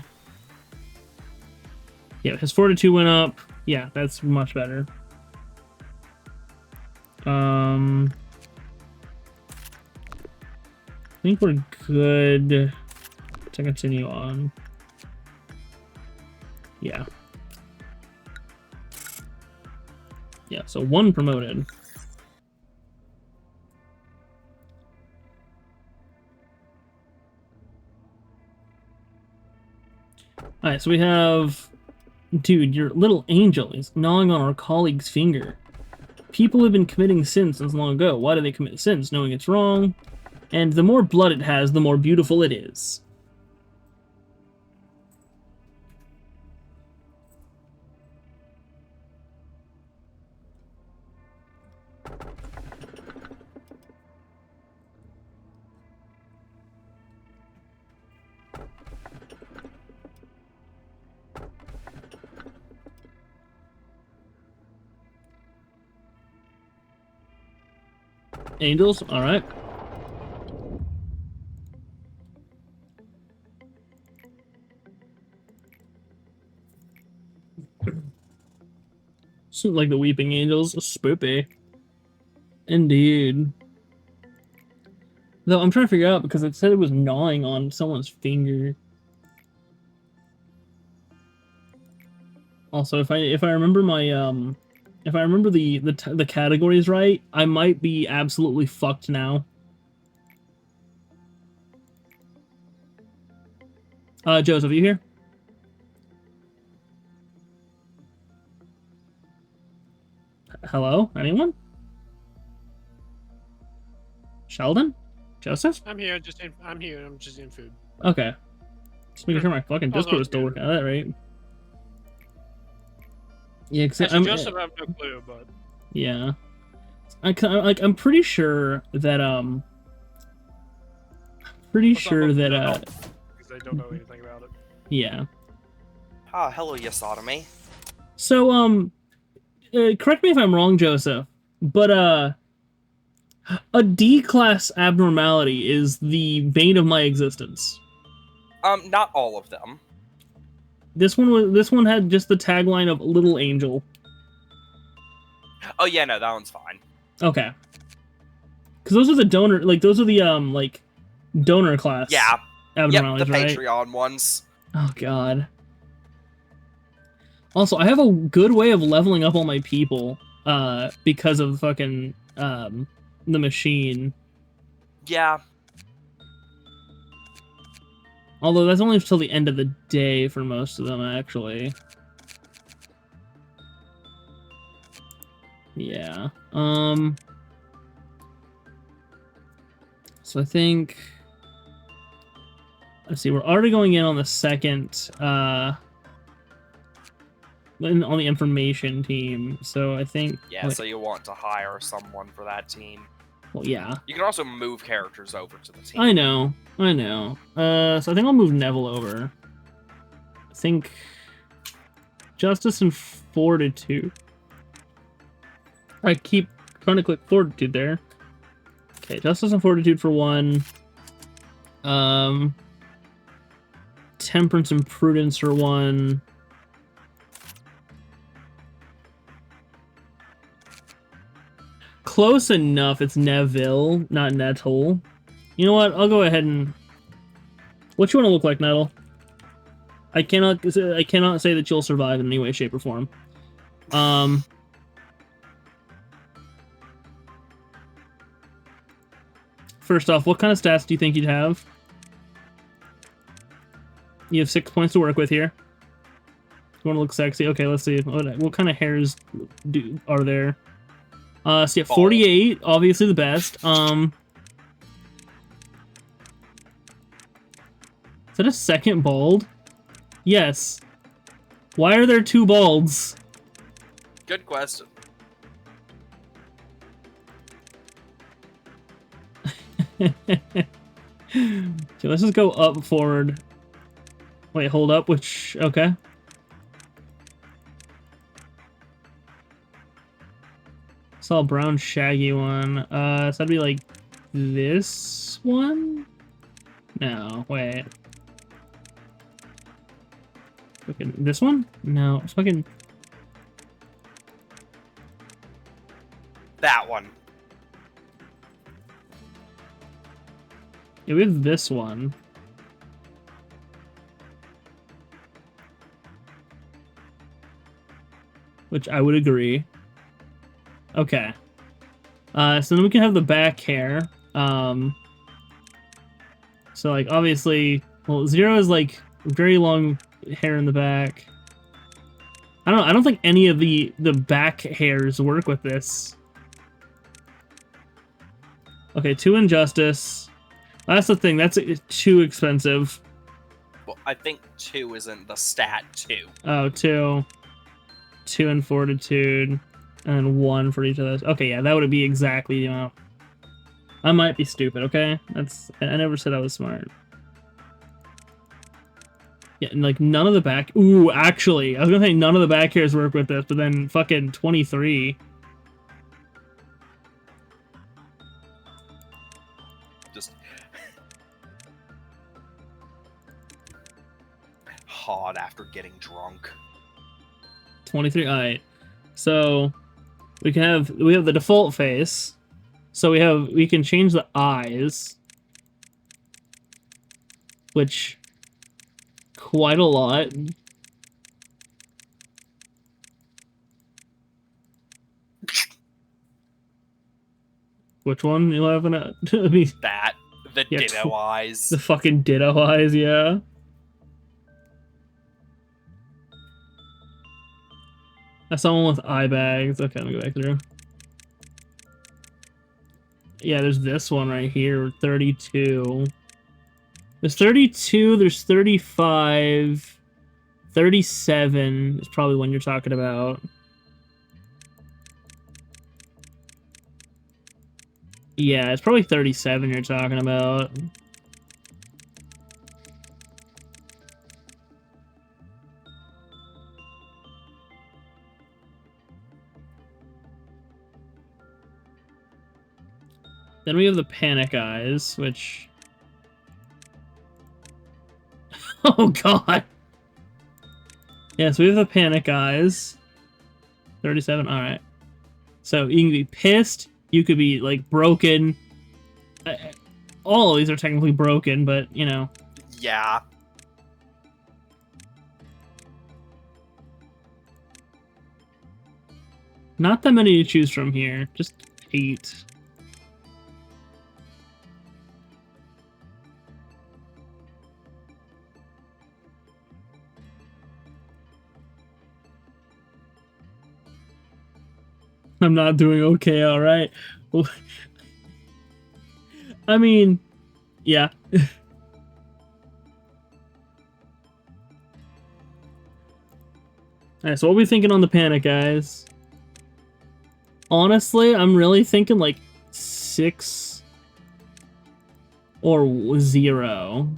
Yeah, his fortitude went up. Yeah, that's much better. I think we're good to continue on. Yeah. Yeah, so 1 promoted. Alright, so we have... Dude, your little angel is gnawing on our colleague's finger. People have been committing sins since long ago. Why do they commit sins? Knowing it's wrong. And the more blood it has, the more beautiful it is. Angels, alright. Like the Weeping Angels, spoopy. Indeed. Though I'm trying to figure out because it said it was gnawing on someone's finger. Also, if I remember my if I remember the categories right, I might be absolutely fucked now. Joseph, are you here? Hello? Anyone? Sheldon? Joseph? I'm here. I'm here. I'm just in food. Okay. Just making sure my fucking Oh, Discord no, is still dude. working. That right? Yeah, cause Actually, I'm, Joseph, I have no clue, but yeah. I'm pretty sure that let's not look that up because I don't know anything about it. yeah. Ah, hello, Yasotomy. So correct me if I'm wrong, Joseph, but a D class abnormality is the bane of my existence. Not all of them. This one had just the tagline of Little Angel. Oh yeah, no, that one's fine. Okay. Because those are the donor, like those are the like donor class. Yeah. Yep, abnormalities, the right? Patreon ones. Oh god. Also, I have a good way of leveling up all my people, because of fucking the machine. Yeah. Although that's only until the end of the day for most of them, actually. Yeah. So I think... Let's see, we're already going in on the second, on the information team, so I think... Yeah, so you want to hire someone for that team. Well, yeah. You can also move characters over to the team. I know. So I think I'll move Neville over. I think... Justice and Fortitude. I keep trying to click Fortitude there. Okay, Justice and Fortitude for one. Temperance and Prudence for one. Close enough, it's Neville, not Nettle. You know what, I'll go ahead and... What you want to look like, Nettle? I cannot say that you'll survive in any way, shape, or form. First off, what kind of stats do you think you'd have? You have 6 points to work with here. You want to look sexy? Okay, let's see. What kind of hairs are there? So yeah, 48, obviously the best. Is that a second bald? Yes. Why are there 2 balds? Good question. Okay, let's just go up, forward. Wait, hold up, which... Okay. Saw a brown shaggy one. So that'd be like this one? No, wait. Fucking this one? No, it's fucking... That one. Yeah, we have this one. Which I would agree. Okay. So then we can have the back hair. So like obviously, well, Zero is like very long hair in the back. I don't think any of the back hairs work with this. Okay, 2 Injustice. That's the thing. That's too expensive. Well, I think 2 isn't the stat 2. Oh, 2. 2 in Fortitude. And then 1 for each of those. Okay, yeah, that would be exactly the amount. I might be stupid, okay? I never said I was smart. Yeah, and like none of the back... Ooh, actually, I was gonna say none of the back hairs work with this, but then fucking 23. Just hard after getting drunk. 23, alright. So we have the default face. So we can change the eyes. Which quite a lot. Which one you laughing at? I mean, That. The Yeah, ditto eyes. the fucking ditto eyes, yeah. I saw one with eye bags. Okay, let me go back through. Yeah, there's this one right here, 32. There's 32, there's 35, 37 is probably one you're talking about. Yeah, it's probably 37 you're talking about. Then we have the panic eyes, which... Oh, God! Yeah, so we have the panic eyes. 37, alright. So you can be pissed, you could be, like, broken. All of these are technically broken, but, you know. Yeah. Not that many to choose from here. Just 8. I'm not doing okay, alright. Well, I mean, yeah. Alright, so what are we thinking on the panic, guys? Honestly, I'm really thinking like 6 or 0.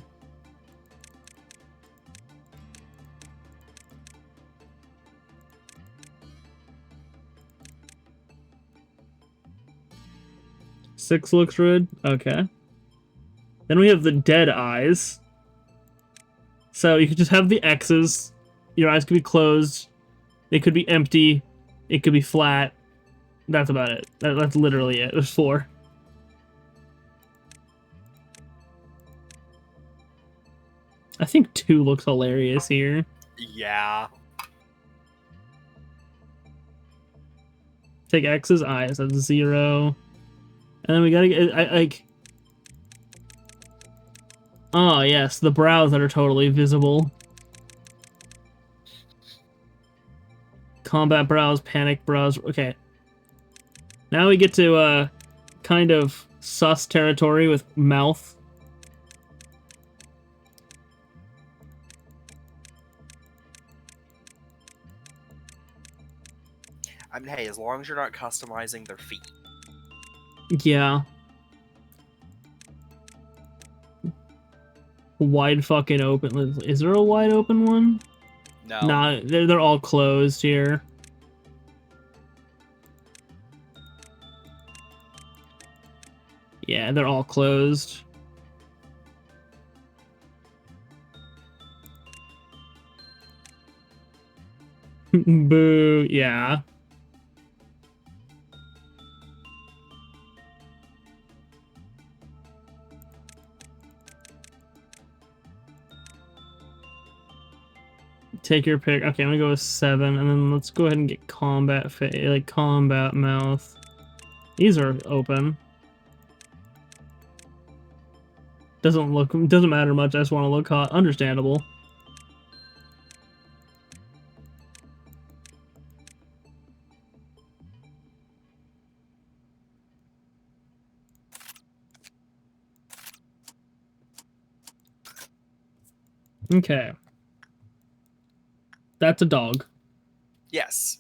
Six looks good. Okay. Then we have the dead eyes. So you could just have the X's. Your eyes could be closed. They could be empty. It could be flat. That's about it. That's literally it. There's 4. I think 2 looks hilarious here. Yeah. Take X's eyes. That's 0. And then we gotta get like. Oh yes, the brows that are totally visible. Combat brows, panic brows. Okay. Now we get to kind of sus territory with mouth. I mean, hey, as long as you're not customizing their feet. Yeah. Wide fucking open. Is there a wide open one? No. Nah, they're all closed here. Yeah, they're all closed. Boo, yeah. Take your pick. Okay, I'm gonna go with 7, and then let's go ahead and get combat combat mouth. These are open. Doesn't matter much. I just want to look hot. Understandable. Okay. That's a dog. Yes.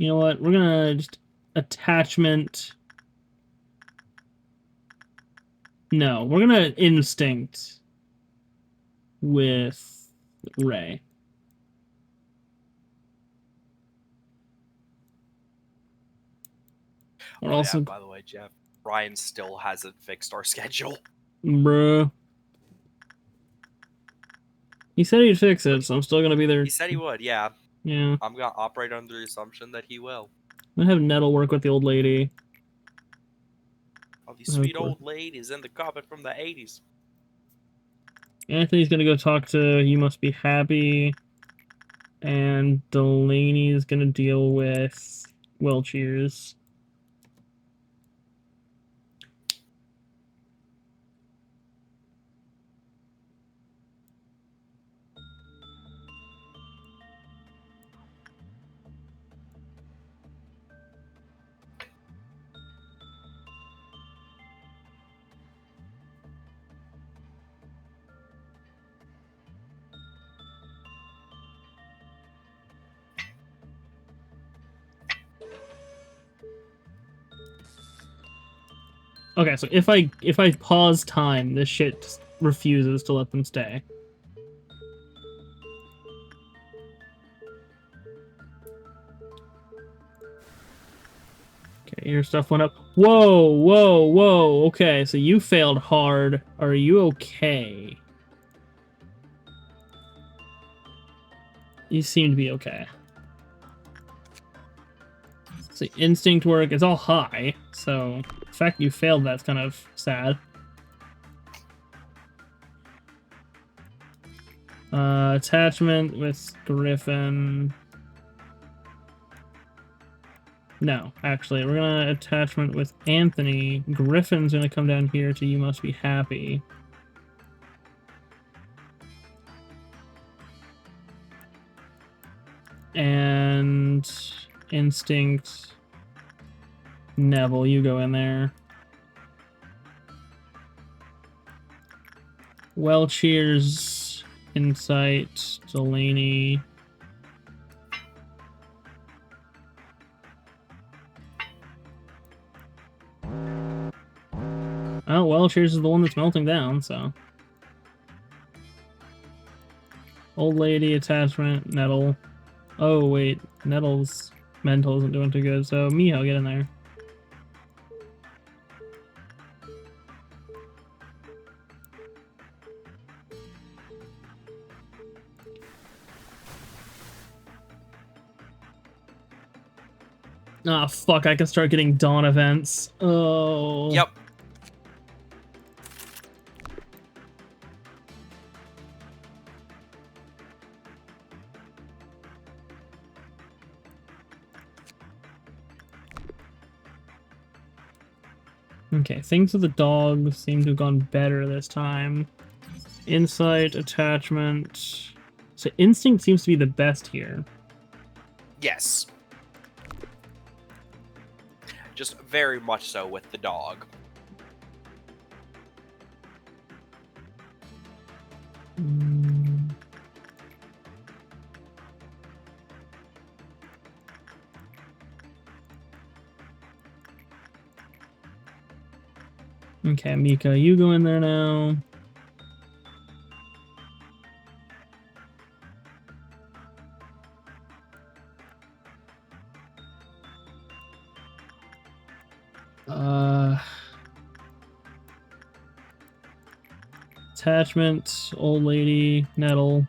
You know what? We're gonna just attachment. No, we're gonna instinct with Ray. We're also, Yeah, by the way, Jeff, Ryan still hasn't fixed our schedule. bruh. He said he'd fix it, so I'm still gonna be there. He said he would, yeah. Yeah. I'm gonna operate under the assumption that he will. I'm gonna have Nettle work with the old lady. Oh, the sweet cool. old ladies in the carpet from the 80s. Anthony's gonna go talk to You Must Be Happy. And Delaney's gonna deal with Welcheers. Okay, so if I pause time, this shit just refuses to let them stay. Okay, your stuff went up. Whoa, whoa, whoa. Okay, so you failed hard. Are you okay? You seem to be okay. So instinct work is all high, so the fact you failed that's kind of sad. Attachment with Griffin. No, actually, we're gonna attachment with Anthony. Griffin's gonna come down here to You Must Be Happy. And instinct. Neville, you go in there. Well, cheers. Insight. Delaney. Oh, well, cheers is the one that's melting down, so. Old lady, attachment, Nettle. Oh, wait. Nettle's mental isn't doing too good, so Miho, get in there. Ah, fuck, I can start getting dawn events. Oh. Yep. Okay, things with the dog seem to have gone better this time. Insight, attachment. So instinct seems to be the best here. Yes. Just very much so with the dog. Okay, Mika, you go in there now. Attachment, old lady, Nettle.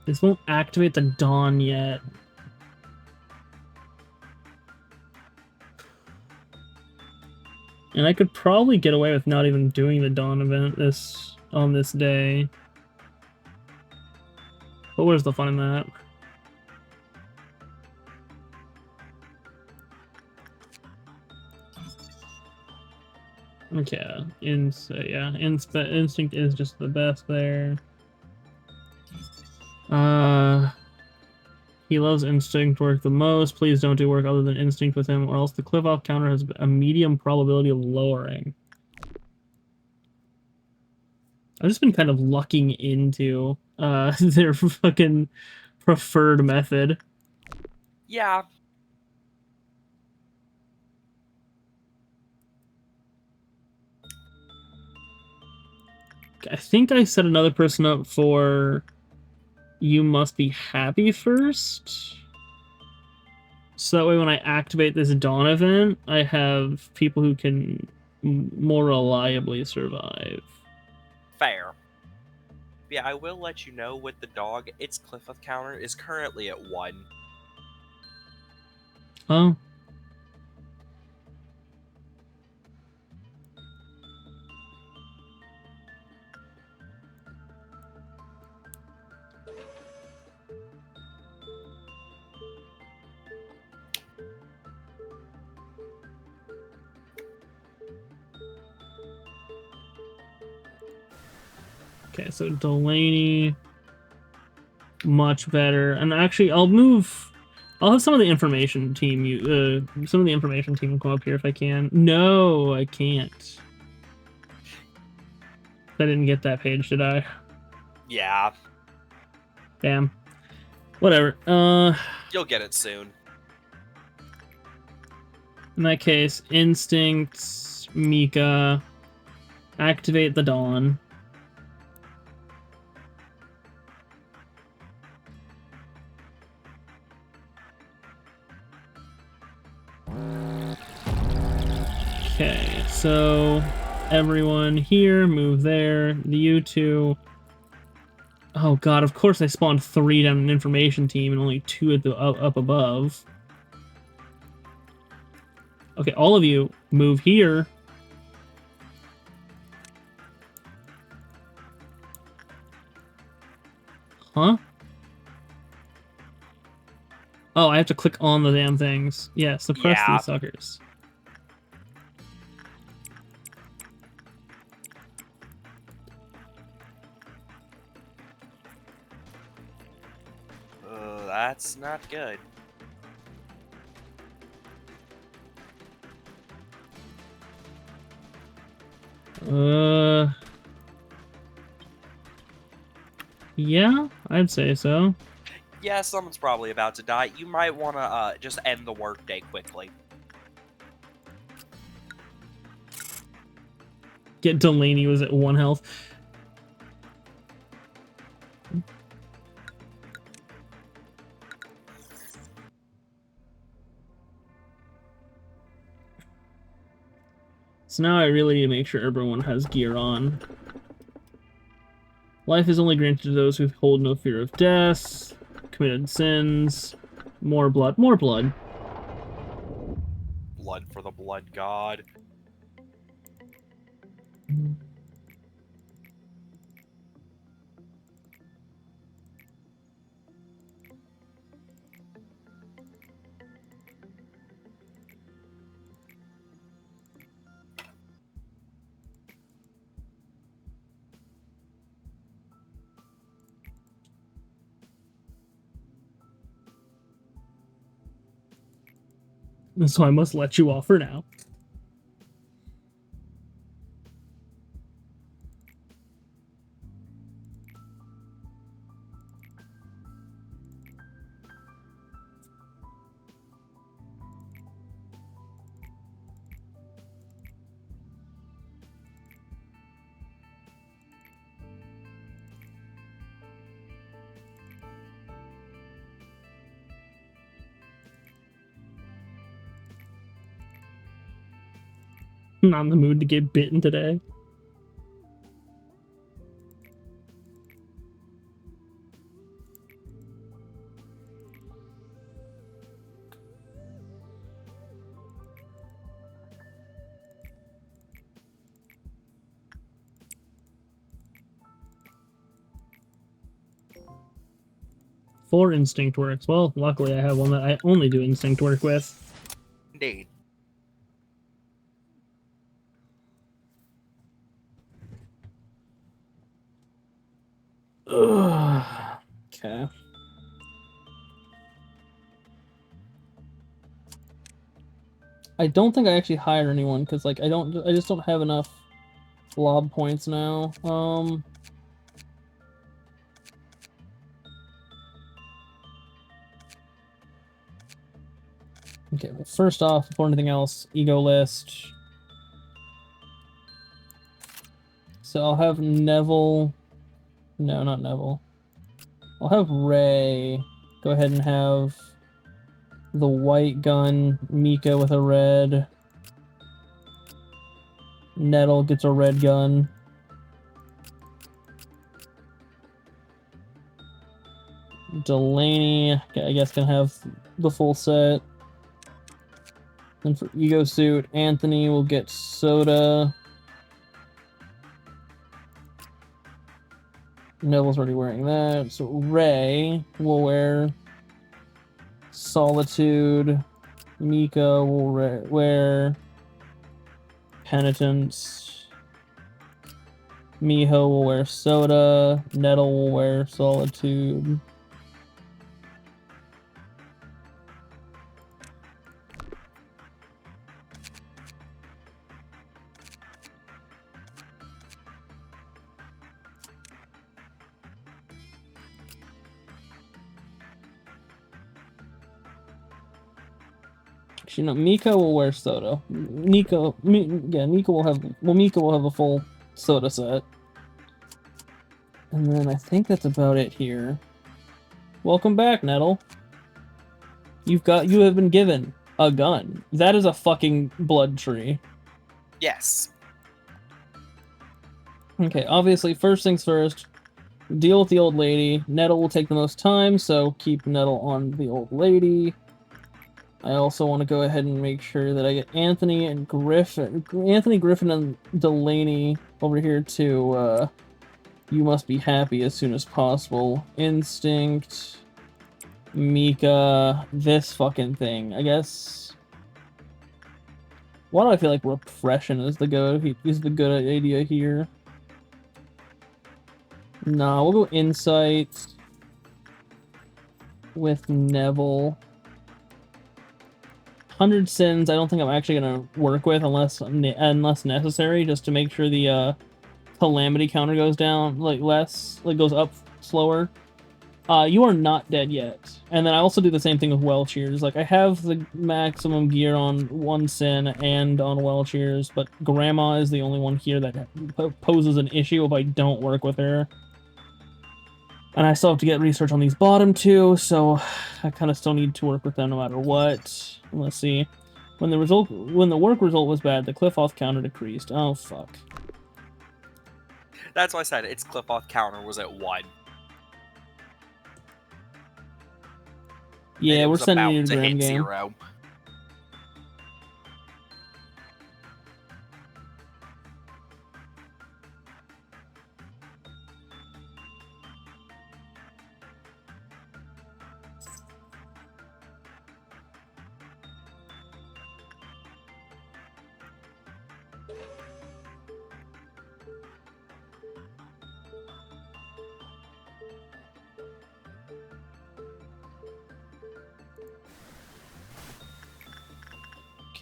This won't activate the dawn yet. And I could probably get away with not even doing the dawn event on this day. But where's the fun in that? Okay, instinct is just the best there. He loves instinct work the most. Please don't do work other than instinct with him, or else the cliff off counter has a medium probability of lowering. I've just been kind of lucking into their fucking preferred method. Yeah. I think I set another person up for You Must Be Happy first. So that way when I activate this dawn event, I have people who can more reliably survive. Fair. Yeah, I will let you know with the dog, its cliff of counter is currently at 1. Oh. Okay, so Delaney, much better. And actually, I'll have some of the information team, come up here if I can. No, I can't. I didn't get that page, did I? Yeah. Damn. Whatever. You'll get it soon. In that case, Instinct, Mika, activate the Dawn. Okay, so everyone here, move there. You two. Oh god, of course I spawned 3 down an information team and only 2 at the up above. Okay, all of you, move here. Huh? Oh, I have to click on the damn things. Yeah, suppress Yeah. these suckers. That's not good. Yeah, I'd say so. Yeah, someone's probably about to die. You might want to just end the workday quickly. Get Delaney was at 1 health. So now I really need to make sure everyone has gear on. Life is only granted to those who hold no fear of death, committed sins, more blood, more blood. Blood for the blood god. So I must let you off for now. Not in the mood to get bitten today. Four instinct works. Well, luckily I have one that I only do instinct work with. Indeed. Ugh. Okay. I don't think I actually hired anyone because like I just don't have enough blob points now. Okay, well first off, before anything else, ego list. So I'll have Neville. No, not Neville. I'll have Ray go ahead and have the white gun, Mika with a red. Nettle gets a red gun. Delaney, I guess, can have the full set. Then for Ego Suit, Anthony will get Soda. Neville's already wearing that. So Ray will wear Solitude. Mika will wear Penitence. Miho will wear Soda. Nettle will wear Solitude. Actually, no. Mika will wear soda. Mika will have. Well, Mika will have a full soda set. And then I think that's about it here. Welcome back, Nettle. You have been given a gun. That is a fucking blood tree. Yes. Okay, obviously, first things first, deal with the old lady. Nettle will take the most time, so keep Nettle on the old lady. I also want to go ahead and make sure that I get Anthony, Griffin, and Delaney over here to, You Must Be Happy as soon as possible. Instinct, Mika, this fucking thing, I guess. Why do I feel like repression is the good idea here? Nah, we'll go insight with Neville. 100 sins I don't think I'm actually gonna work with unless necessary, just to make sure the calamity counter goes down goes up slower. You are not dead yet. And then I also do the same thing with well cheers. Like, I have the maximum gear on 1 sin and on well cheers, but Grandma is the only one here that poses an issue if I don't work with her. And I still have to get research on these bottom two, so I kind of still need to work with them no matter what. Let's see. When the work result was bad, the cliff off counter decreased. Oh, fuck. That's why I said its cliff off counter was at 1. Yeah, we're sending about you to to Gram hit Game. 0.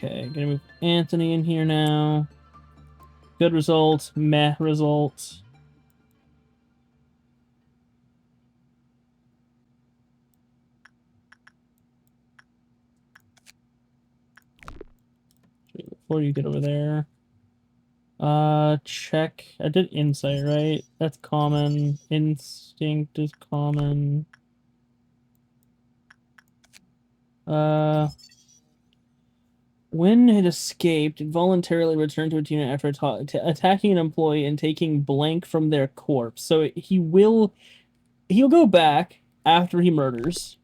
Okay, gonna move Anthony in here now. Good result, meh result. Before you get over there. Check. I did insight, right? That's common. Instinct is common. When it escaped, it voluntarily returned to its unit after attacking an employee and taking blank from their corpse. So he'll go back after he murders.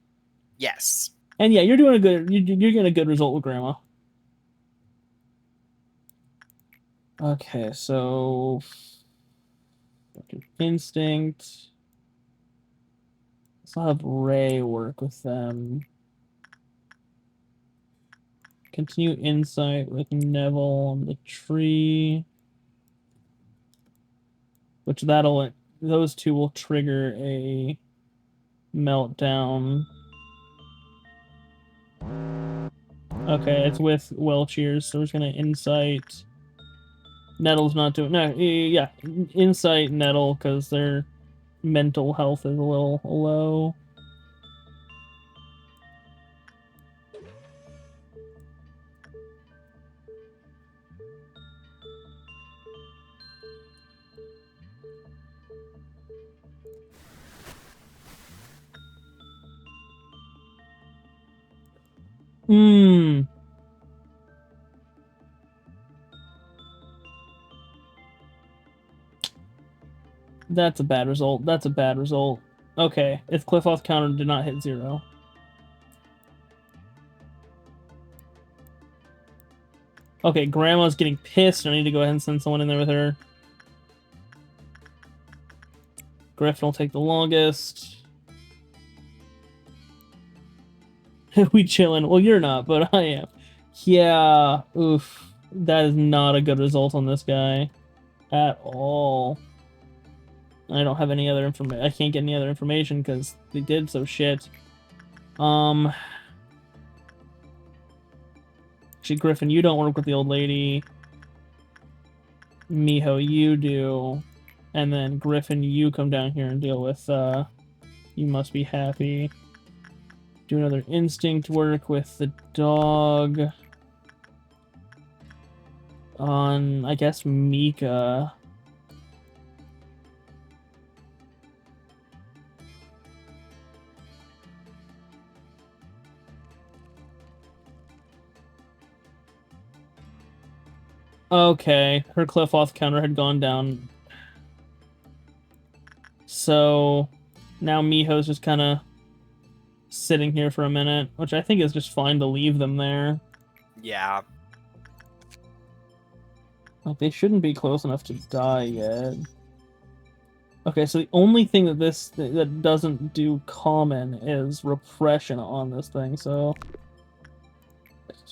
Yes. And yeah, you're getting a good result with Grandma. Okay, so instinct. Let's have Ray work with them. Continue insight with Neville on the tree. Which those two will trigger a meltdown. Okay, it's with Welchers, so we're just gonna insight. Nettle's not doing yeah, insight Nettle because their mental health is a little low. That's a bad result. That's a bad result. Okay, its cliff off counter did not hit 0. Okay, Grandma's getting pissed. I need to go ahead and send someone in there with her. Griffin will take the longest. We chillin'. Well, you're not, but I am. Yeah, oof. That is not a good result on this guy. At all. I don't have any other information. I can't get any other information because they did so shit. Actually, Griffin, you don't work with the old lady. Miho, you do. And then Griffin, you come down here and deal with, You Must Be Happy. Do another instinct work with the dog. On, I guess, Mika. Okay, her cliff off counter had gone down. So now Miho's just kind of sitting here for a minute, which I think is just fine to leave them there. Yeah. Like, they shouldn't be close enough to die yet. Okay, so the only thing that that doesn't do common is repression on this thing, so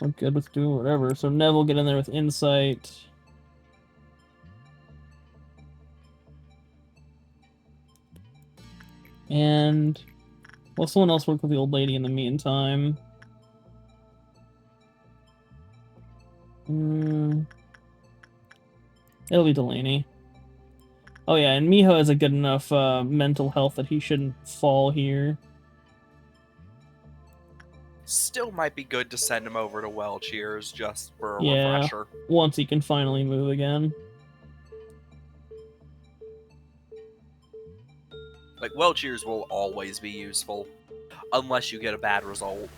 I'm good with doing whatever. So Neville get in there with insight. And well, someone else work with the old lady in the meantime. It'll be Delaney. Oh yeah, and Miho has a good enough mental health that he shouldn't fall here. Still might be good to send him over to Well Cheers just for a Yeah. refresher. Once he can finally move again. Like, Well Cheers will always be useful, unless you get a bad result.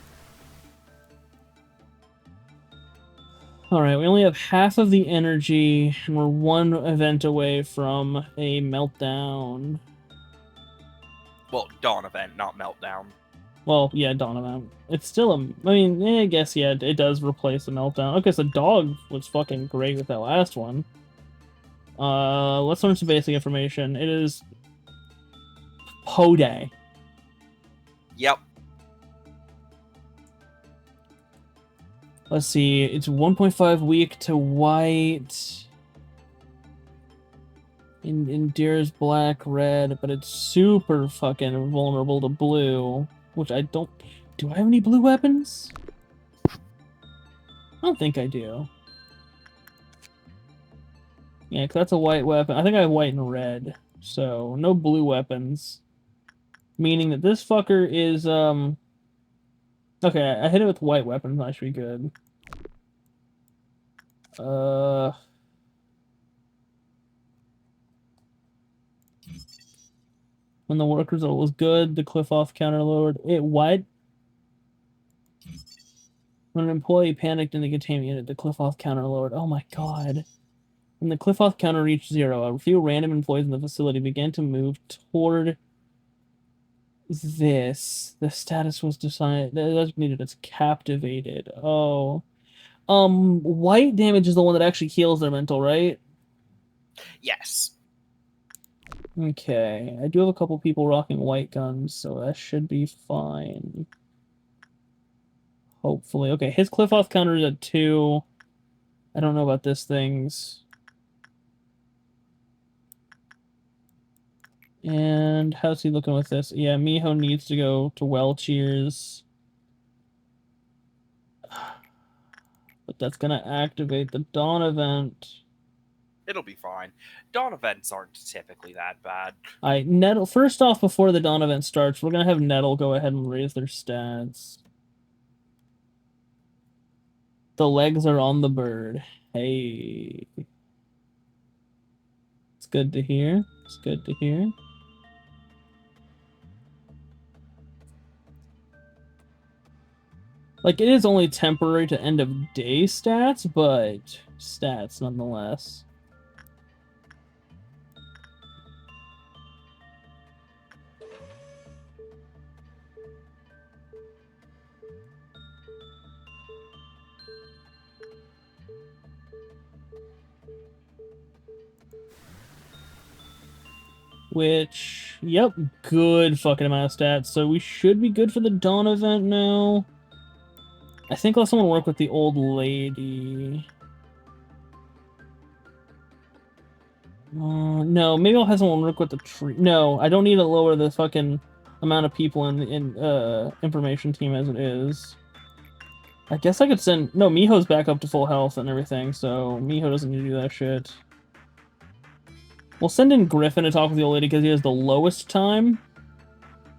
Alright, we only have half of the energy, and we're one event away from a meltdown. Well, Dawn event, not Meltdown. Well, yeah, dawn event. It's still a... I mean, I guess, yeah, it does replace a meltdown. Okay, so dog was fucking great with that last one. Let's learn some basic information. It is... Pode. Yep. Let's see, it's 1.5 weak to white. Endures black, red, but it's super fucking vulnerable to blue. Which I don't... Do I have any blue weapons? I don't think I do. Yeah, because that's a white weapon. I think I have white and red. So, no blue weapons. Meaning that this fucker is, Okay, I hit it with white weapons. That should be good. When the work result was good, the cliff off counter lowered. It what? When an employee panicked in the containment unit, the cliff off counter lowered. Oh my god. When the cliff off counter reached 0, a few random employees in the facility began to move toward this. The status was designated as captivated. Oh. White damage is the one that actually heals their mental, right? Yes. Okay, I do have a couple people rocking white guns, so that should be fine. Hopefully. Okay, his cliff off counter is at 2. I don't know about this thing's. And how's he looking with this? Yeah, Miho needs to go to Well Cheers. But that's gonna activate the Dawn event. It'll be fine. Dawn events aren't typically that bad. Nettle. First off, before the Dawn event starts, we're gonna have Nettle go ahead and raise their stats. The legs are on the bird. Hey. It's good to hear. It's good to hear. Like, it is only temporary to end of day stats, but stats nonetheless. Which, yep, good fucking amount of stats. So we should be good for the Dawn event now. I think I'll let someone work with the old lady. No, maybe I'll have someone work with the tree. No, I don't need to lower the fucking amount of people in information team as it is. I guess I could send... No, Miho's back up to full health and everything, so Miho doesn't need to do that shit. We'll send in Griffin to talk with the old lady because he has the lowest time.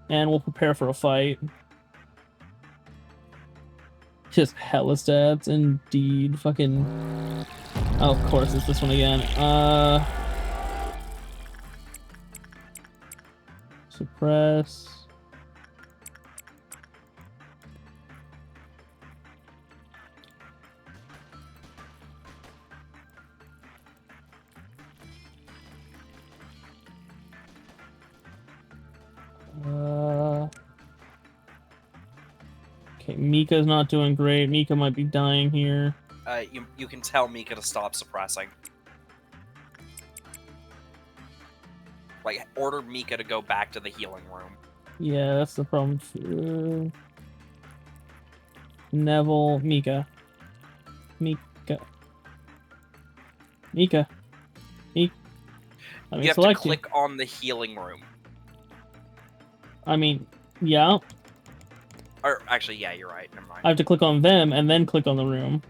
And we'll prepare for a fight. Just hella stats, indeed. Fucking. Oh, of course, it's this one again. Suppress. Okay, Mika's not doing great. Mika might be dying here. You can tell Mika to stop suppressing. Like, order Mika to go back to the healing room. Yeah, that's the problem. Neville, Mika. Mika. Mika. Mika. Let me You have to select you. click on the healing room. I mean, yeah. Or, actually, yeah, you're right. Never mind. I have to click on them and then click on the room.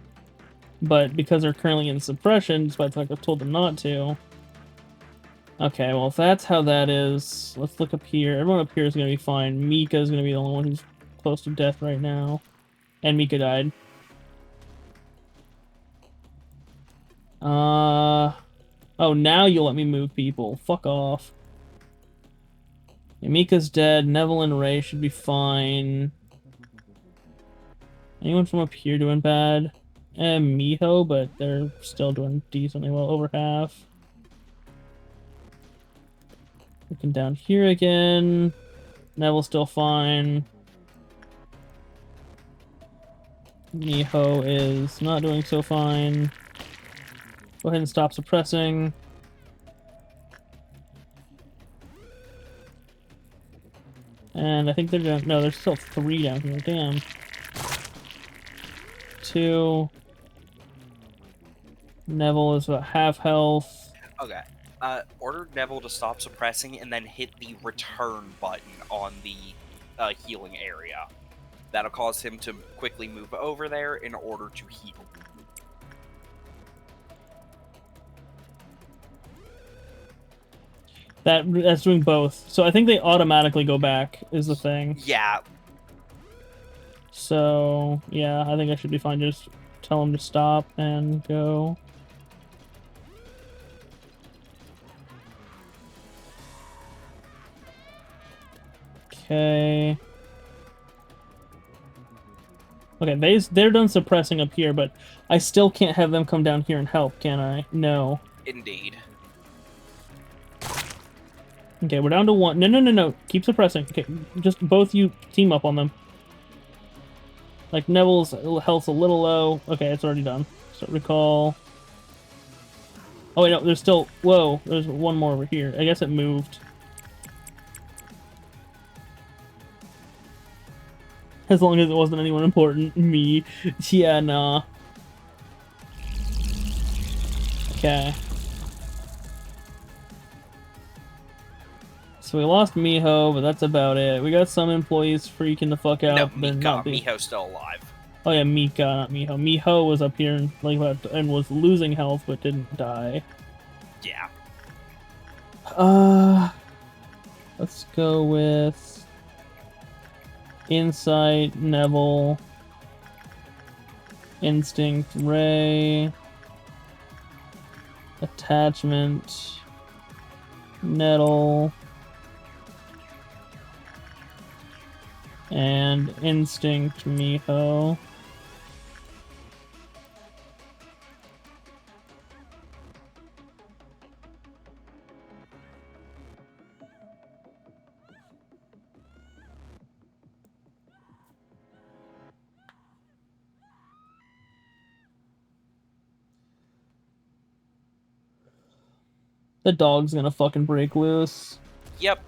But because they're currently in suppression, despite the fact I've told them not to. Okay, well, if that's how that is, let's look up here. Everyone up here is going to be fine. Mika's going to be the only one who's close to death right now. And Mika died. Oh, now you'll let me move people. Fuck off. Yeah, Mika's dead. Neville and Ray should be fine. Anyone from up here doing bad? Miho, but they're still doing decently well, over half. Looking down here again. Neville's still fine. Miho is not doing so fine. Go ahead and stop suppressing. And I think they're down. No, there's still 3 down here. Damn. 2. Neville is about half health. Okay. Order Neville to stop suppressing and then hit the return button on the healing area. That'll cause him to quickly move over there in order to heal. That's doing both. So I think they automatically go back, is the thing. Yeah. So, yeah, I think I should be fine. Just tell them to stop and go. Okay. Okay, they're done suppressing up here, but I still can't have them come down here and help, can I? No. Indeed. Okay, we're down to 1. No. Keep suppressing. Okay, just both you team up on them. Like, Neville's health's a little low. Okay, it's already done. So recall. Oh, wait, no, there's still... Whoa, there's one more over here. I guess it moved. As long as it wasn't anyone important. Me. Yeah, nah. Okay. So we lost Miho, but that's about it. We got some employees freaking the fuck out. No, They're Mika. not being- Miho's still alive. Oh yeah, Mika, not Miho. Miho was up here and and was losing health but didn't die. Yeah. Let's go with Insight, Neville, Instinct, Ray, Attachment, Nettle, and Instinct, Miho. The dog's gonna fucking break loose. Yep.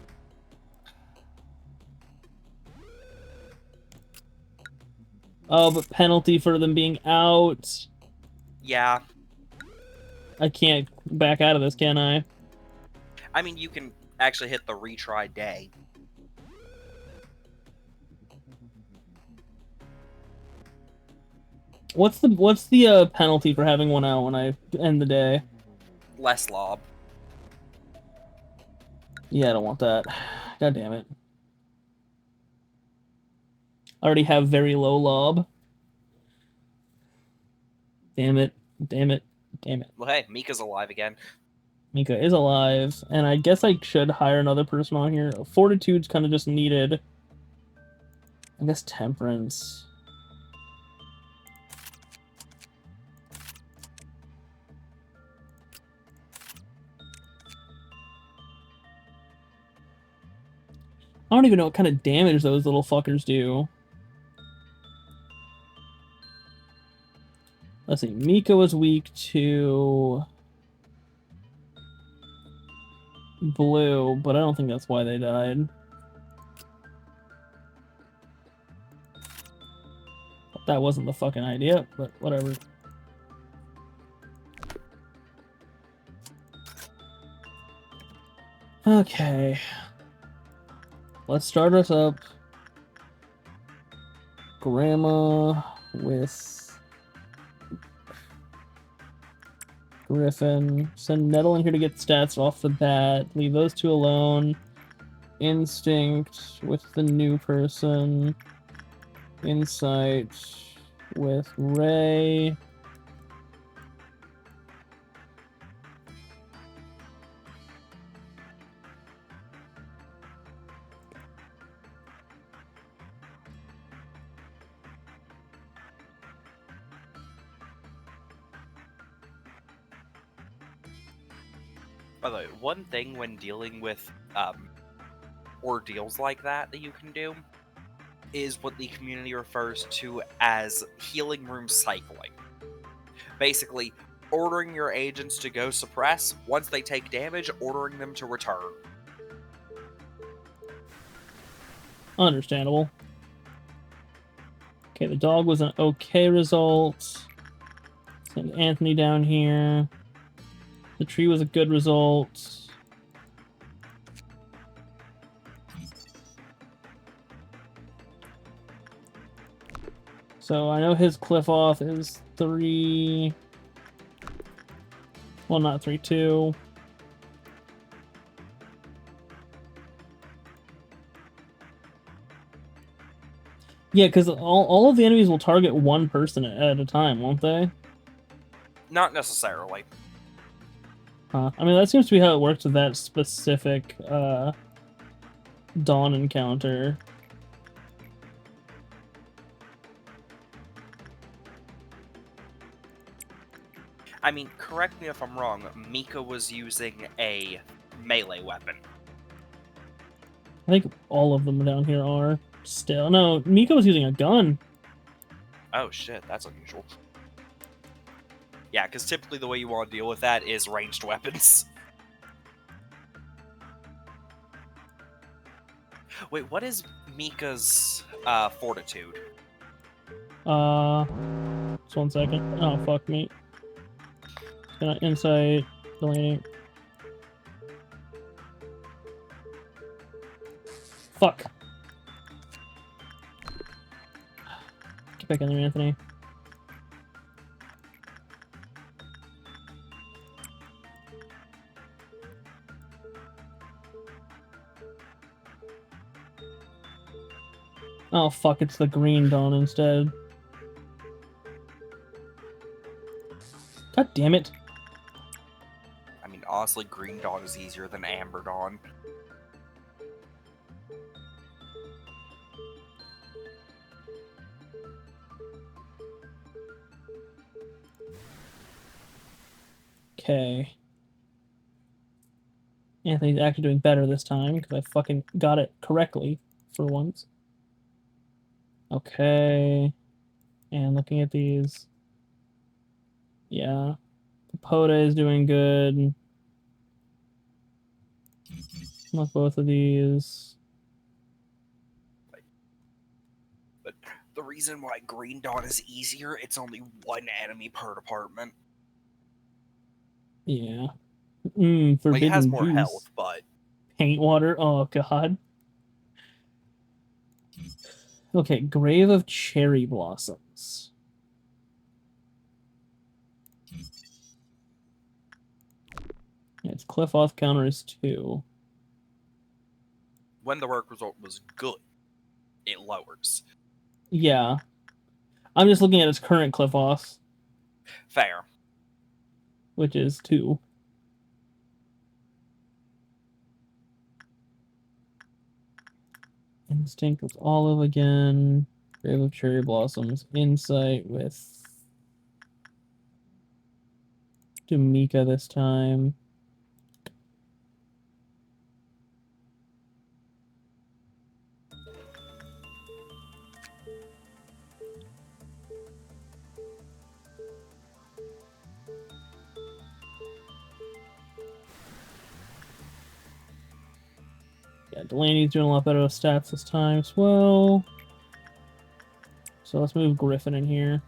Oh, but penalty for them being out. Yeah. I can't back out of this, can I? I mean, you can actually hit the retry day. What's the penalty for having one out when I end the day? Less lob. Yeah, I don't want that. God damn it. I already have very low lob. Damn it. Damn it. Damn it. Well, hey, Mika's alive again. Mika is alive, and I guess I should hire another person on here. Fortitude's kind of just needed. I guess Temperance. I don't even know what kind of damage those little fuckers do. Let's see, Mika was weak to blue, but I don't think that's why they died. That wasn't the fucking idea, but whatever. Okay. Let's start us up. Grandma with Griffin. Send Nettle in here to get stats off the bat. Leave those two alone. Instinct with the new person. Insight with Ray. By the way, one thing when dealing with ordeals like that you can do is what the community refers to as healing room cycling. Basically, ordering your agents to go suppress. Once they take damage, ordering them to return. Understandable. Okay, the dog was an okay result. Send Anthony down here. The tree was a good result. So I know his cliff off is 3. Well, not 3, 2. Yeah, because all of the enemies will target one person at a time, won't they? Not necessarily. Huh. I mean, that seems to be how it works with that specific Dawn encounter. I mean, correct me if I'm wrong, Mika was using a melee weapon. I think all of them down here are still. No, Mika was using a gun. Oh shit, that's unusual. Yeah, because typically the way you want to deal with that is ranged weapons. Wait, what is Mika's fortitude? Just 1 second. Oh, fuck me. Gonna insight, deleting. Fuck. Get back in there, Anthony. Oh fuck, it's the green dawn instead. God damn it. I mean, honestly, Green Dawn is easier than Amber Dawn. Okay. Anthony's actually doing better this time because I fucking got it correctly for once. Okay. And looking at these. Yeah. Poda is doing good. With both of these. But the reason why Green Dawn is easier, it's only one enemy per department. Yeah. Like, Forbidden it has more juice. health, but... Paint water. Oh, God. Okay, Grave of Cherry Blossoms. Yeah, its cliff off counter is 2. When the work result was good, it lowers. Yeah. I'm just looking at its current cliff off. Fair. which is 2. Instinct with Olive again. Grave of Cherry Blossoms. Insight with D'Amica this time. Yeah, Delaney's doing a lot better with stats this time as well. So let's move Griffin in here.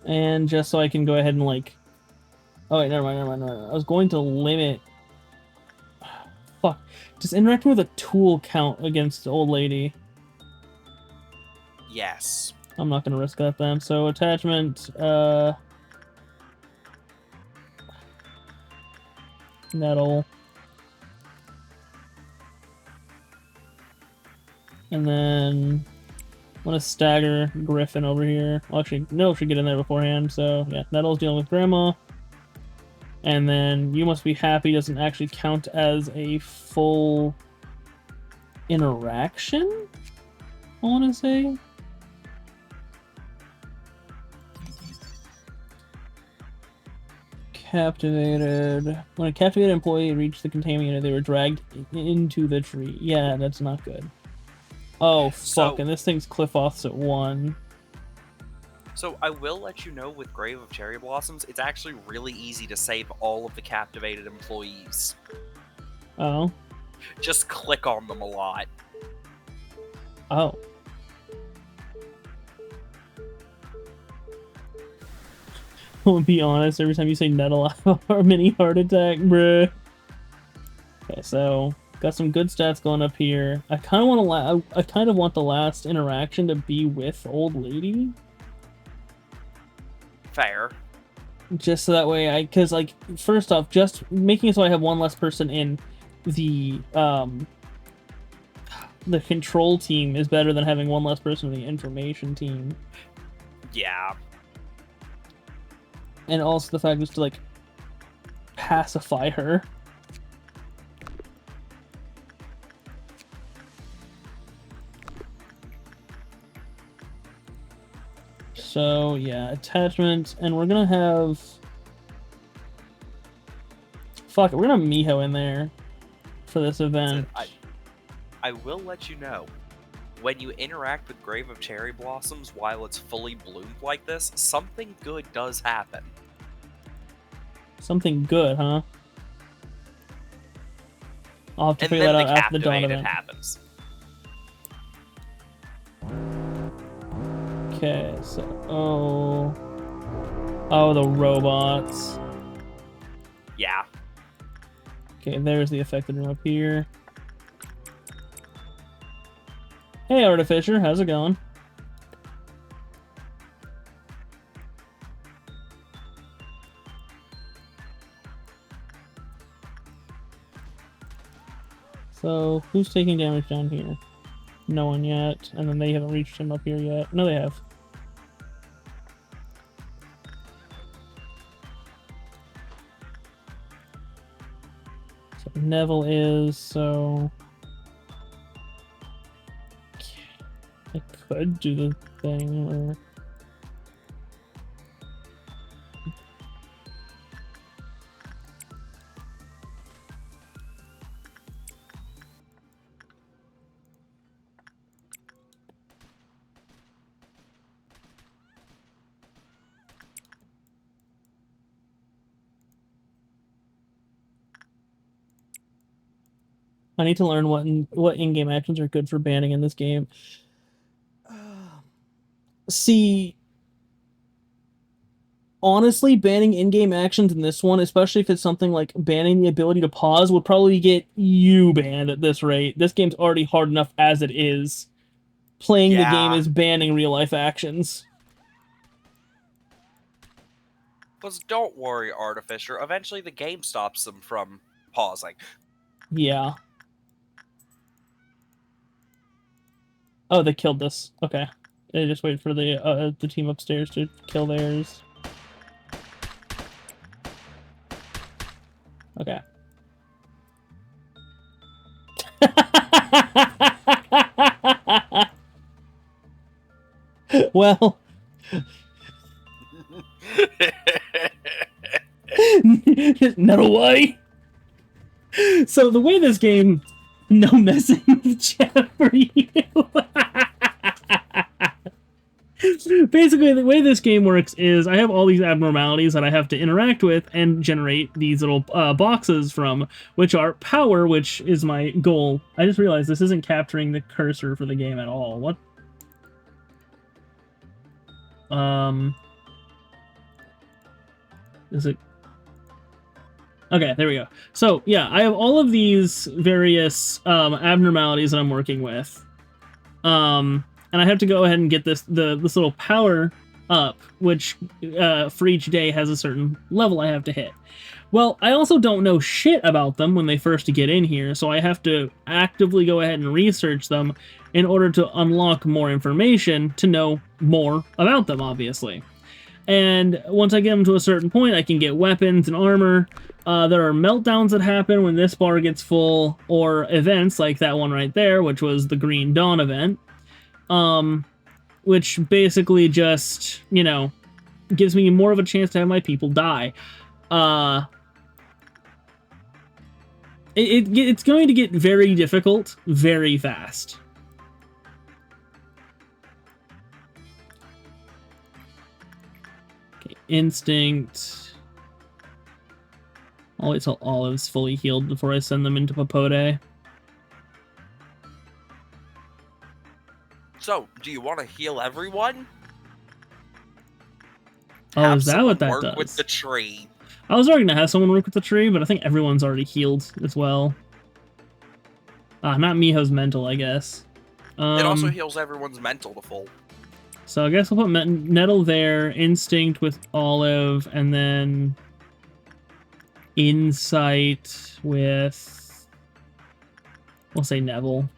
And just so I can go ahead and like... Oh wait, never mind. I was going to limit... Fuck. Does interacting with a tool count against the old lady? Yes. I'm not gonna risk that then. So attachment, nettle. And then I'm gonna stagger Griffin over here. Well, actually, Nettle should get in there beforehand, so yeah, Nettle's dealing with Grandma. And then You Must Be Happy doesn't actually count as a full interaction, I wanna say. Captivated. When a captivated employee reached the containment unit, they were dragged into the tree. Yeah, that's not good. Oh, fuck, So- and this thing's cliff offs at 1. So I will let you know with Grave of Cherry Blossoms, it's actually really easy to save all of the captivated employees. Oh. Just click on them a lot. Oh. I'll be honest, every time you say Nettle, I have a mini heart attack, bruh. Okay, so got some good stats going up here. I kind of want to I kind of want the last interaction to be with old lady. Fair. Just so that way because like, first off, just making it so I have one less person in the control team is better than having one less person in the information team. Yeah. And also the fact is to like pacify her. So yeah, attachment, and we're gonna have... Fuck it, we're gonna have Miho in there for this event. I will let you know, when you interact with Grave of Cherry Blossoms while it's fully bloomed like this, something good does happen. Something good, huh? I'll have to And figure then that the out after the dawn captivated event. happens. Okay, so... Oh, the robots. Yeah. Okay, there's the affected room up here. Hey, Artificer, how's it going? So, who's taking damage down here? No one yet, and then they haven't reached him up here yet. No, they have. So Neville is, so... I could do the thing where... I need to learn what in-game actions are good for banning in this game. See, honestly, banning in-game actions in this one, especially if it's something like banning the ability to pause, would probably get you banned at this rate. This game's already hard enough as it is. Playing the game is banning real-life actions. Because don't worry, Artificer. Eventually the game stops them from pausing. Yeah. Oh, they killed this. Okay. They just wait for the team upstairs to kill theirs. Okay. Well, not away. So the way this game, no messing with chat for you. Basically, the way this game works is I have all these abnormalities that I have to interact with and generate these little boxes from, which are power, which is my goal. I just realized this isn't capturing the cursor for the game at all. What? Is it? Okay, there we go. So, yeah, I have all of these various abnormalities that I'm working with. And I have to go ahead and get this little power up, which for each day has a certain level I have to hit. Well, I also don't know shit about them when they first get in here, so I have to actively go ahead and research them in order to unlock more information to know more about them, obviously. And once I get them to a certain point, I can get weapons and armor. There are meltdowns that happen when this bar gets full, or events like that one right there, which was the Green Dawn event. Which basically just, you know, gives me more of a chance to have my people die. It's going to get very difficult very fast. Okay, instinct. I'll wait till Olive's fully healed before I send them into Popote. So, do you want to heal everyone? Oh, Have is that what that someone does? work with the tree. I was already gonna have someone work with the tree, but I think everyone's already healed as well. Not Miho's mental, I guess. It also heals everyone's mental to full. So I guess I'll put Nettle there, Instinct with Olive, and then Insight with, we'll say Neville.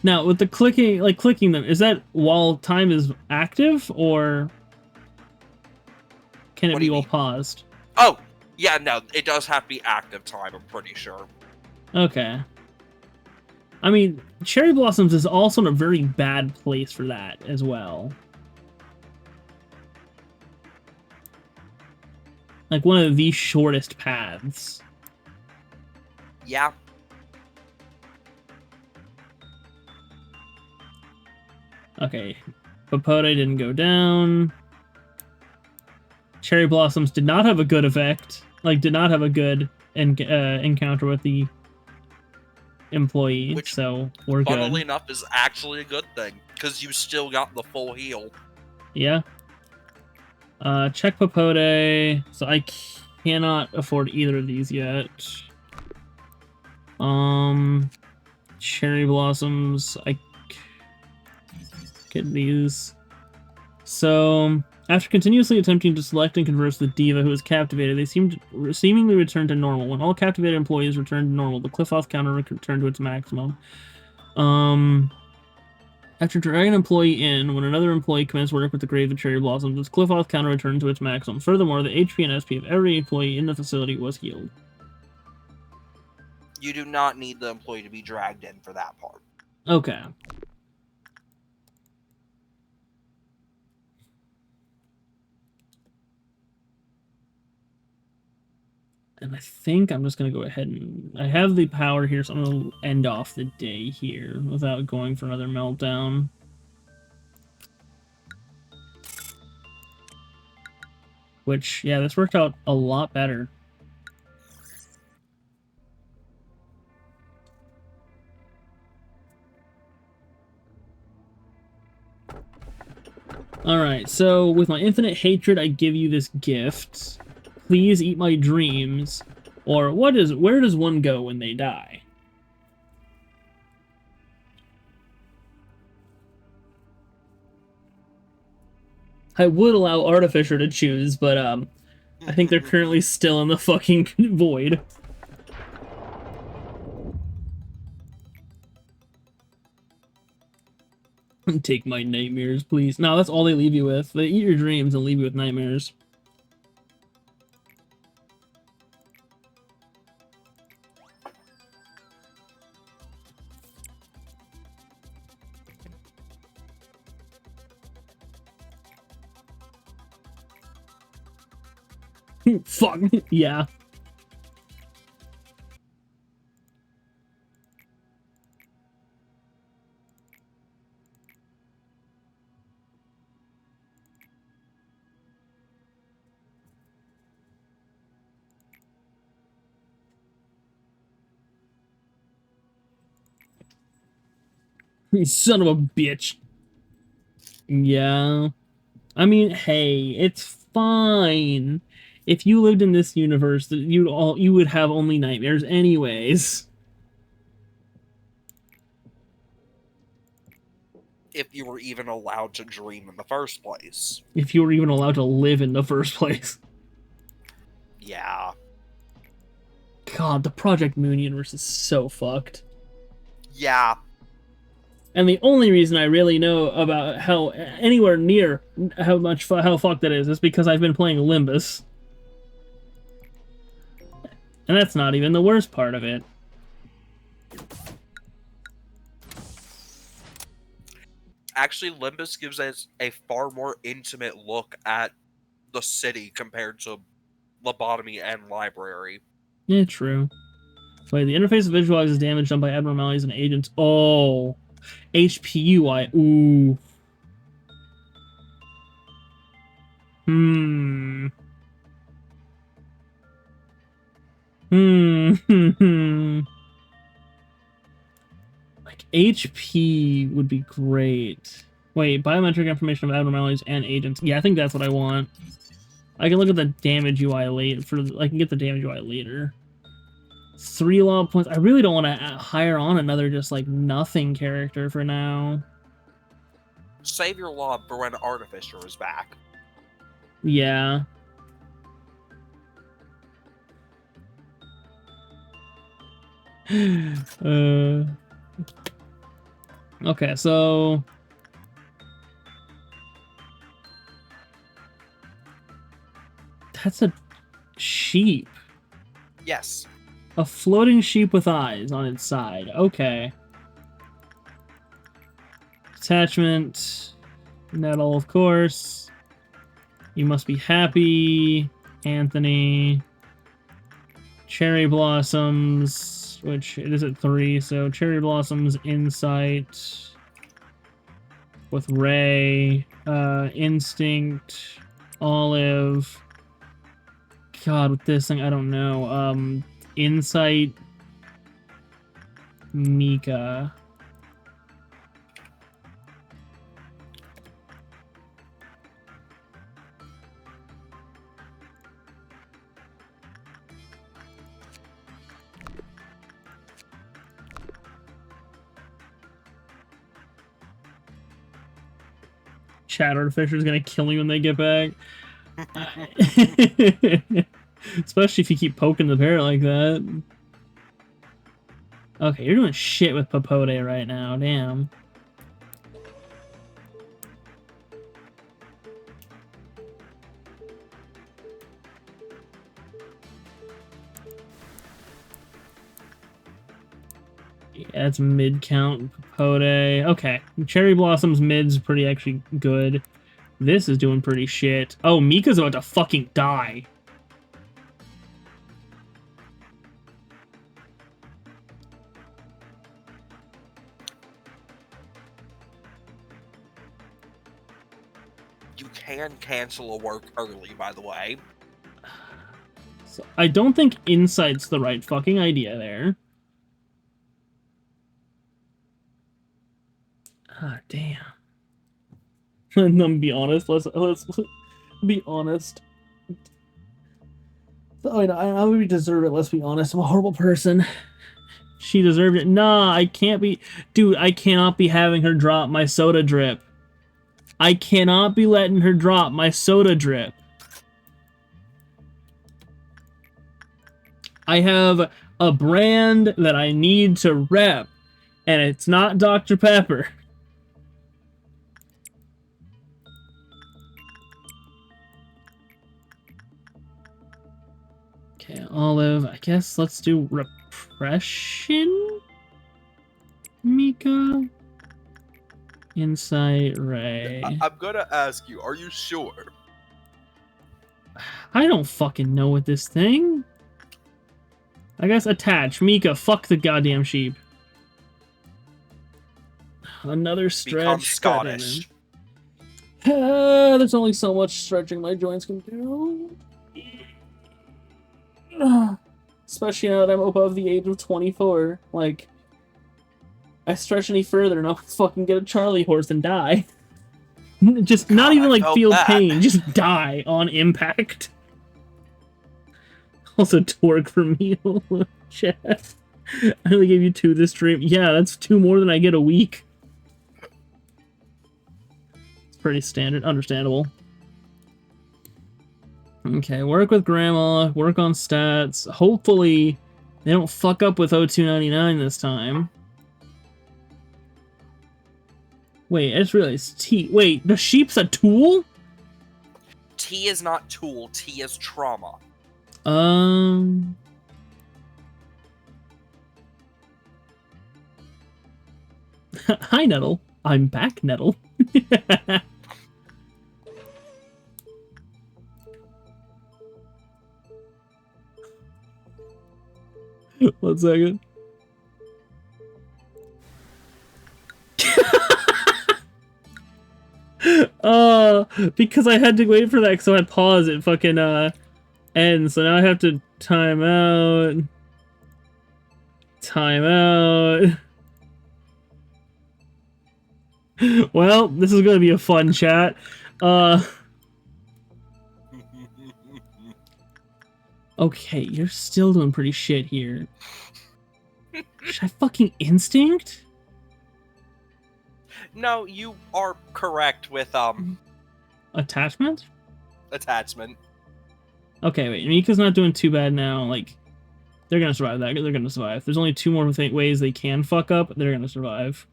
Now, with the clicking them, is that while time is active, or can it What do be you while mean? paused? Oh, yeah, no, it does have to be active time, I'm pretty sure. Okay. I mean, Cherry Blossoms is also in a very bad place for that as well. Like one of the shortest paths. Yeah. Okay, Popote didn't go down. Cherry Blossoms did not have a good effect. Like, did not have a good encounter with the employee, Which, so we're funnily good. enough, is actually a good thing, because you still got the full heal. Yeah. Check Popote. So I cannot afford either of these yet. Cherry Blossoms. I get these. So, after continuously attempting to select and converse the diva who was captivated, they seemingly returned to normal. When all captivated employees returned to normal, the cliff-off counter returned to its maximum. After dragging an employee in, when another employee commenced work with the Grave of Cherry Blossoms, its cliff-off counter returned to its maximum. Furthermore, the HP and SP of every employee in the facility was healed. You do not need the employee to be dragged in for that part. Okay. And I think I'm just going to go ahead and... I have the power here, so I'm going to end off the day here without going for another meltdown. Which, yeah, this worked out a lot better. Alright, so with my infinite hatred, I give you this gift. Please eat my dreams. Or where does one go when they die? I would allow Artificer to choose, but I think they're currently still in the fucking void. Take my nightmares, please. No, that's all they leave you with. They eat your dreams and leave you with nightmares. Fuck, yeah. You son of a bitch. Yeah. I mean, hey, it's fine. If you lived in this universe, you would have only nightmares anyways. If you were even allowed to dream in the first place. If you were even allowed to live in the first place. Yeah. God, the Project Moon universe is so fucked. Yeah. And the only reason I really know about how anywhere near how fucked that is because I've been playing Limbus. And that's not even the worst part of it. Actually, Limbus gives us a far more intimate look at the city compared to Lobotomy and Library. Yeah, true. Wait, the interface visualizes damage done by abnormalities and agents. Oh, HPUI. Ooh. Hmm. Like, HP would be great. Wait, biometric information of abnormalities and agents. Yeah, I think that's what I want. I can look at the damage UI later. I can get the damage UI later. 3 law points. I really don't want to hire on another just like nothing character for now. Save your lob for when Artificer is back. Yeah. Okay, so that's a sheep. Yes. A floating sheep with eyes on its side. Okay. Attachment. Nettle, of course. You must be happy. Anthony. Cherry Blossoms. Which, it is at 3, so Cherry Blossoms, Insight. With Ray. Instinct. Olive. God, with this thing, I don't know. Insight, Mika. Chat Artificer's gonna kill you when they get back. Especially if you keep poking the bear like that. Okay, you're doing shit with Papote right now, damn. Yeah, it's mid count Papote. Okay, Cherry Blossom's mid's pretty actually good. This is doing pretty shit. Oh, Mika's about to fucking die. You can cancel a work early, by the way. So I don't think Insight's the right fucking idea there. Ah, damn. Be honest. Let's be honest. Oh, I would deserve it. Let's be honest. I'm a horrible person. She deserved it. Nah, I can't be. Dude, I cannot be having her drop my soda drip. I cannot be letting her drop my soda drip. I have a brand that I need to rep, and it's not Dr. Pepper. Okay, Olive. I guess let's do repression? Mika? Insight, Ray. I'm gonna ask you, are you sure? I don't fucking know with this thing. I guess attach. Mika, fuck the goddamn sheep. Another stretch. Become Scottish. There's only so much stretching my joints can do. Especially now that I'm above the age of 24. Like, I stretch any further and I'll fucking get a Charlie horse and die. Just not even like feel pain, just die on impact. Also torque for meal. Chat. I only gave you 2 this stream. Yeah, that's 2 more than I get a week. It's pretty standard, understandable. Okay, work with grandma, work on stats. Hopefully they don't fuck up with 0299 this time. Wait, I just realized T. Wait, the sheep's a tool? T is not tool, T is trauma. Hi, Nettle. I'm back, Nettle. 1 second. Because I had to wait for that, so I paused it fucking ends. So now I have to time out. Time out. Well, this is gonna be a fun chat. Okay, you're still doing pretty shit here. Should I fucking instinct? No, you are correct with Attachment? attachment. Okay, wait. Mika's not doing too bad now. Like, they're gonna survive that. They're gonna survive. There's only 2 more ways they can fuck up. They're gonna survive.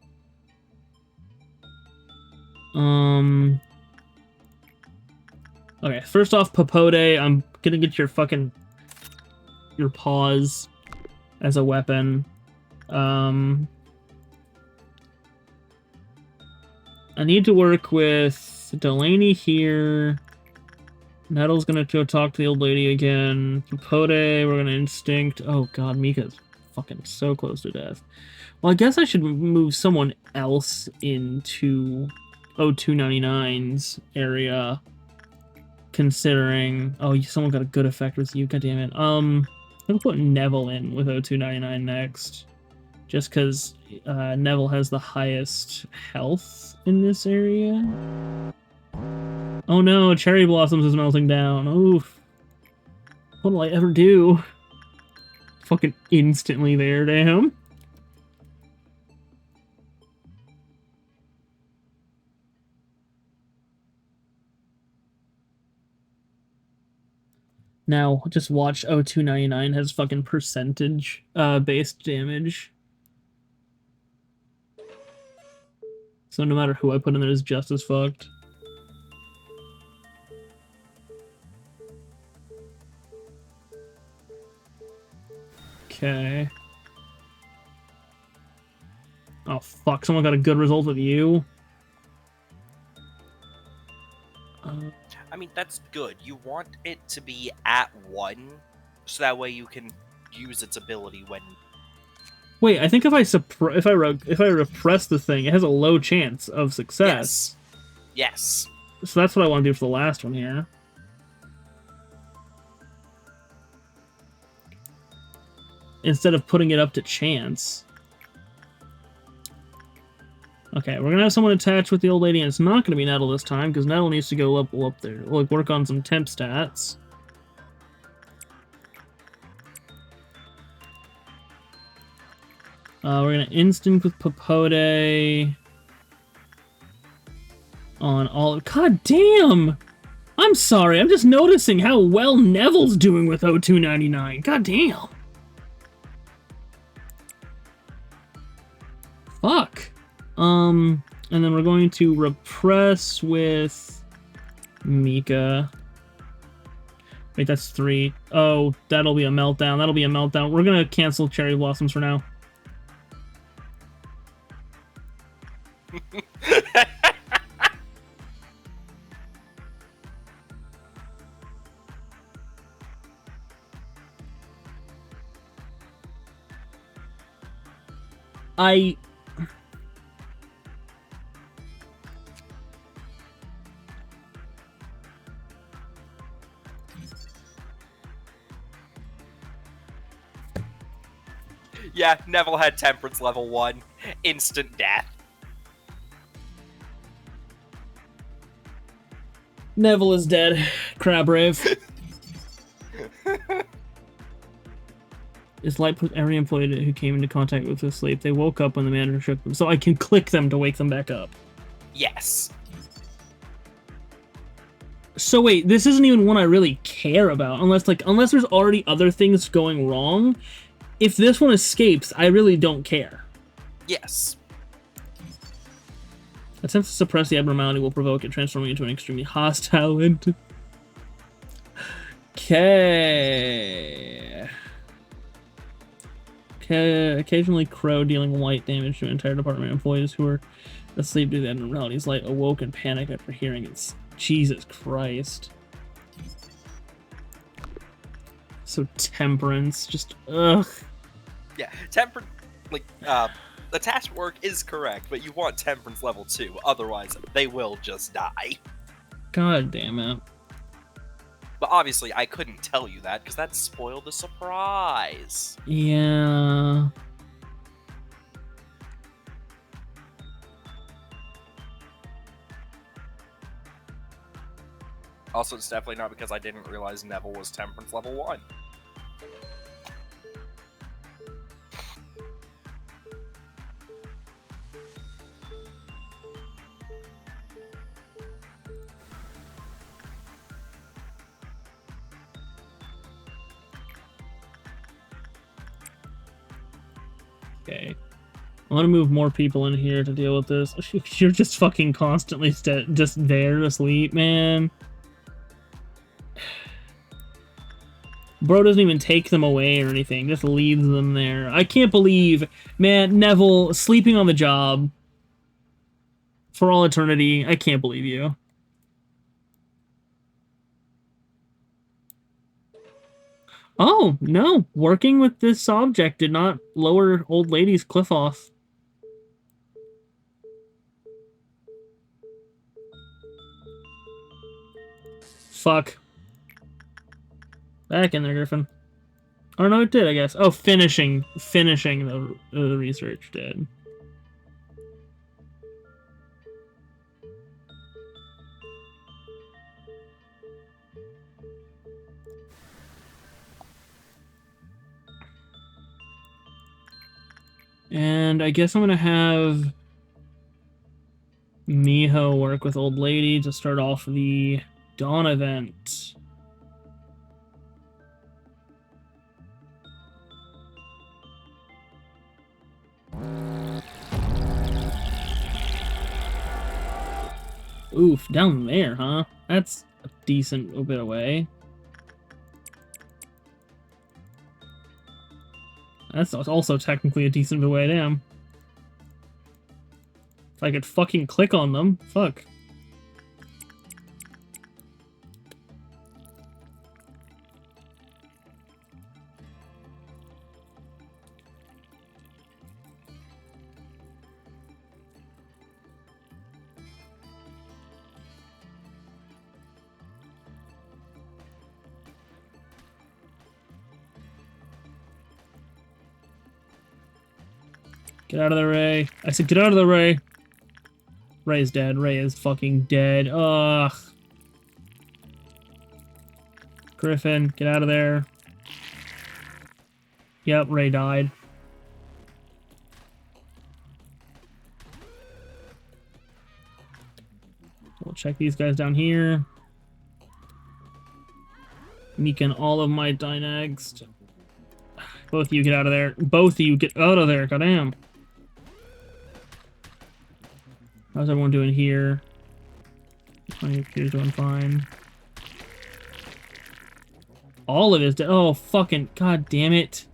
Okay, first off, Papote, I'm gonna get your paws as a weapon. I need to work with Delaney here. Nettle's gonna go talk to the old lady again. Papote, we're gonna instinct. Oh god, Mika's fucking so close to death. Well, I guess I should move someone else into 0299's area. Considering... Oh, someone got a good effect with you, goddammit. I'm gonna put Neville in with 0299 next. Just because Neville has the highest health in this area. Oh no, Cherry Blossoms is melting down. Oof. What will I ever do? Fucking instantly there to him. Now, just watch 0299 has fucking percentage based damage. So no matter who I put in there is just as fucked. Okay. Oh fuck, someone got a good result with you? I mean, that's good. You want it to be at 1, so that way you can use its ability when... Wait, I think if I repress the thing, it has a low chance of success. Yes. So that's what I want to do for the last one here. Instead of putting it up to chance. Okay, we're gonna have someone attached with the old lady, and it's not gonna be Nettle this time, because Nettle needs to go up there. Like, work on some temp stats. We're gonna instinct with Papote. on all. God damn! I'm sorry, I'm just noticing how well Neville's doing with O299. God damn. Fuck. And then we're going to repress with Mika. Wait, that's 3. Oh, that'll be a meltdown. That'll be a meltdown. We're gonna cancel Cherry Blossoms for now. Yeah, Neville had temperance level 1. Instant death. Neville is dead. Crabbrave. This light put every employee who came into contact with to sleep. They woke up when the manager shook them, so I can click them to wake them back up. Yes. So wait, this isn't even one I really care about, unless there's already other things going wrong. If this one escapes, I really don't care. Yes. Attempts to suppress the abnormality will provoke it, transforming into an extremely hostile entity. Okay. Occasionally, Crow dealing light damage to entire department employees who are asleep due to the abnormalities. Light awoke and panicked after hearing it. Jesus Christ. So temperance, just ugh. Yeah, the task work is correct, but you want temperance level 2, otherwise they will just die. God damn it. But obviously, I couldn't tell you that, because that spoiled the surprise. Yeah. Also, it's definitely not because I didn't realize Neville was temperance level 1. Okay. I want to move more people in here to deal with this. You're just fucking constantly just there to sleep, man. Bro doesn't even take them away or anything, just leaves them there. I can't believe, man, Neville, sleeping on the job for all eternity. I can't believe you. Oh, no. Working with this object did not lower old lady's cliff off. Fuck. Back in there, Griffin. Oh, no, it did, I guess. Oh, finishing the research did. And I guess I'm gonna have Miho work with Old Lady to start off the Dawn event. Oof, down there, huh? That's a decent bit away. That's also technically a decent bit away, damn. If I could fucking click on them, fuck. Get out of there, Ray. I said get out of there, Ray. Ray's dead. Ray is fucking dead. Ugh. Griffin, get out of there. Yep, Ray died. check these guys down here. Mika and Olive might die next. Both of you get out of there. Both of you get out of there. Goddamn. How's everyone doing here? You're doing fine. Olive is dead. Oh, fucking god damn it.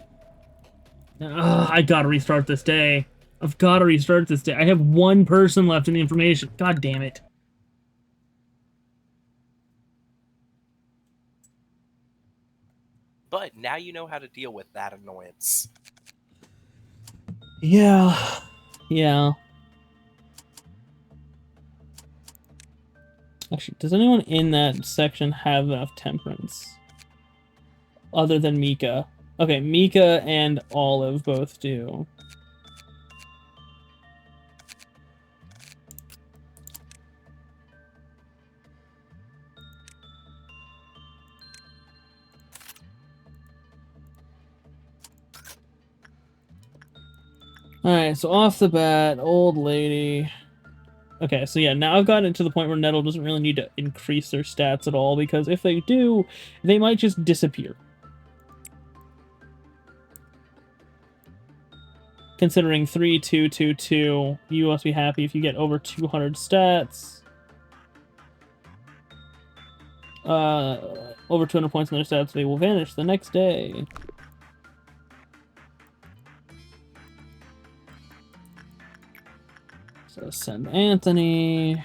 Ugh, I gotta restart this day. I've gotta restart this day. I have one person left in the information. God damn it. But now you know how to deal with that annoyance. Yeah. Yeah. Actually, does anyone in that section have enough temperance? Other than Mika. Okay, Mika and Olive both do. Alright, so off the bat, old lady. Okay, so yeah, now I've gotten to the point where Nettle doesn't really need to increase their stats at all, because if they do, they might just disappear. Considering 3, 2, 2, 2, you must be happy if you get over 200 stats. Over 200 points in their stats, they will vanish the next day. So send Anthony.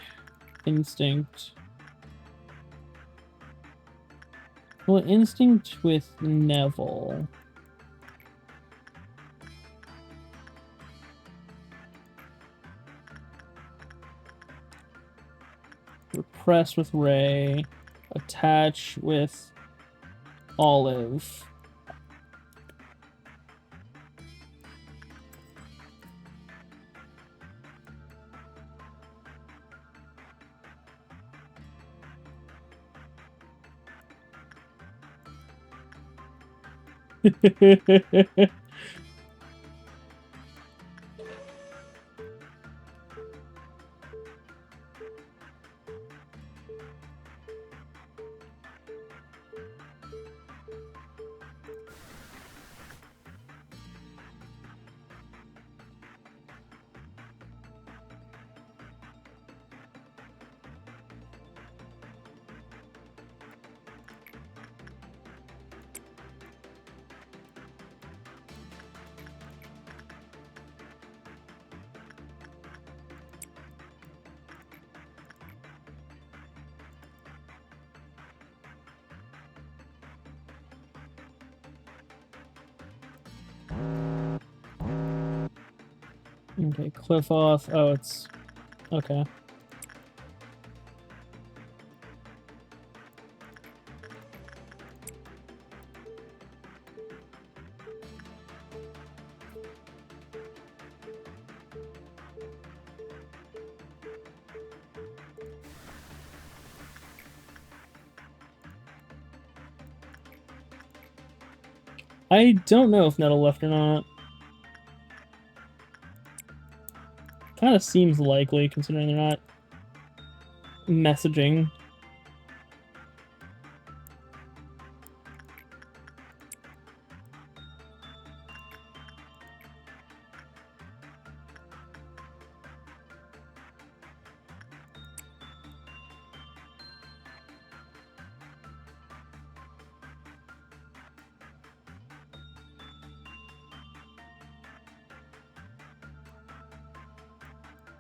Instinct. Well, Instinct with Neville. Repress with Ray. Attach with Olive. Okay, cliff off. Oh, it's... Okay. I don't know if Nettle left or not. Kind of seems likely, considering they're not messaging.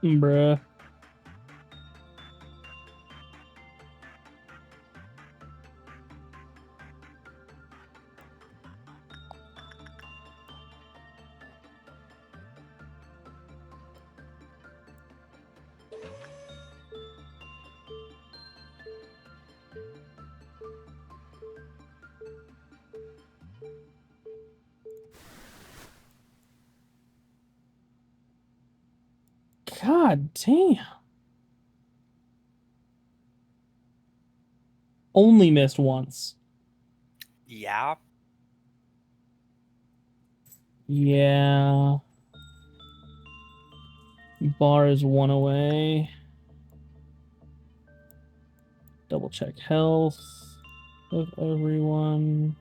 Bruh. God damn. Only missed once. Yeah. Yeah. Bar is one away. Double check health of everyone.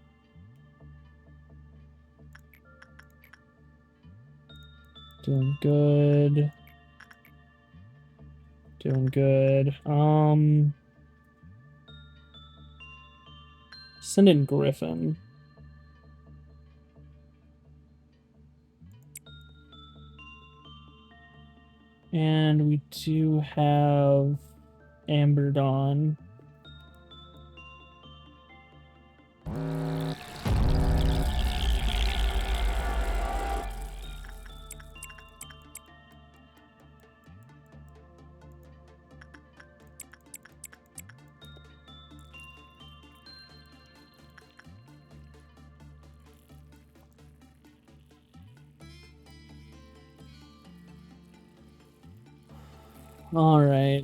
Doing good. Doing good. Send in Griffin. And we do have Amber Dawn. All right.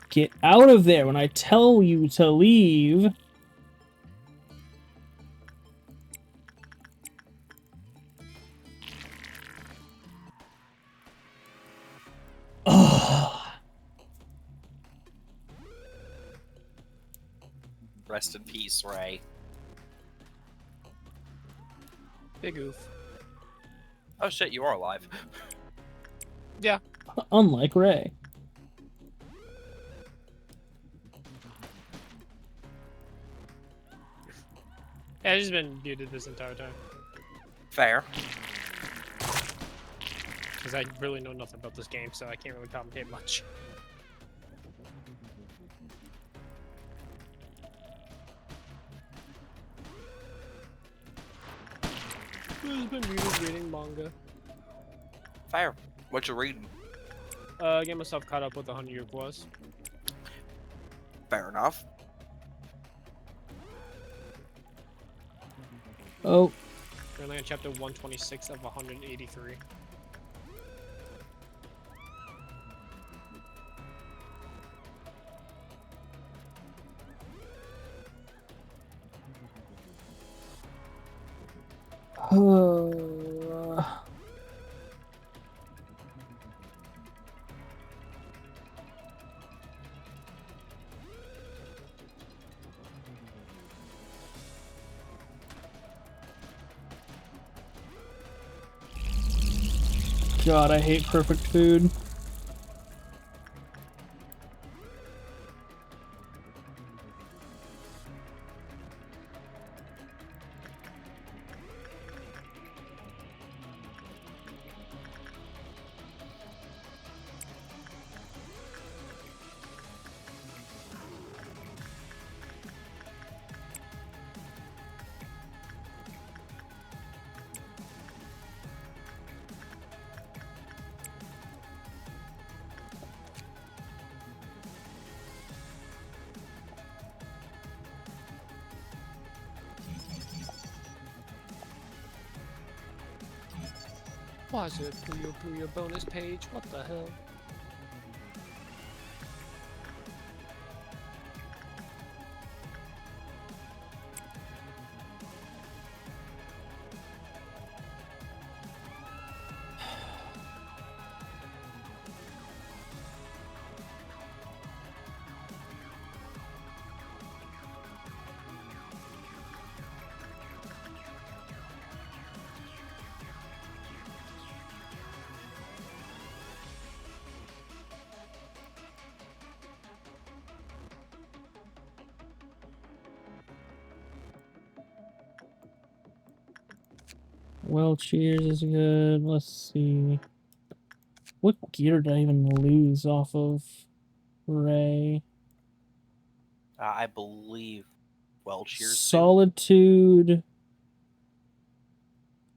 Get out of there when I tell you to leave. Ugh. Rest in peace, Ray. Big oof. Oh shit, you are alive. Yeah. Unlike Ray. Yeah, he's been muted this entire time. Fair. Because I really know nothing about this game, so I can't really commentate much. He's been muted reading manga. Fair. What you reading? Get myself caught up with the 100-year clause. Fair enough. Oh, Currently on chapter 126 of 183. God, I hate perfect food. Why is it Puyo bonus page? What the hell? Well, cheers is good. Let's see. What gear did I even lose off of Ray? I believe. Well, cheers. Too. Solitude.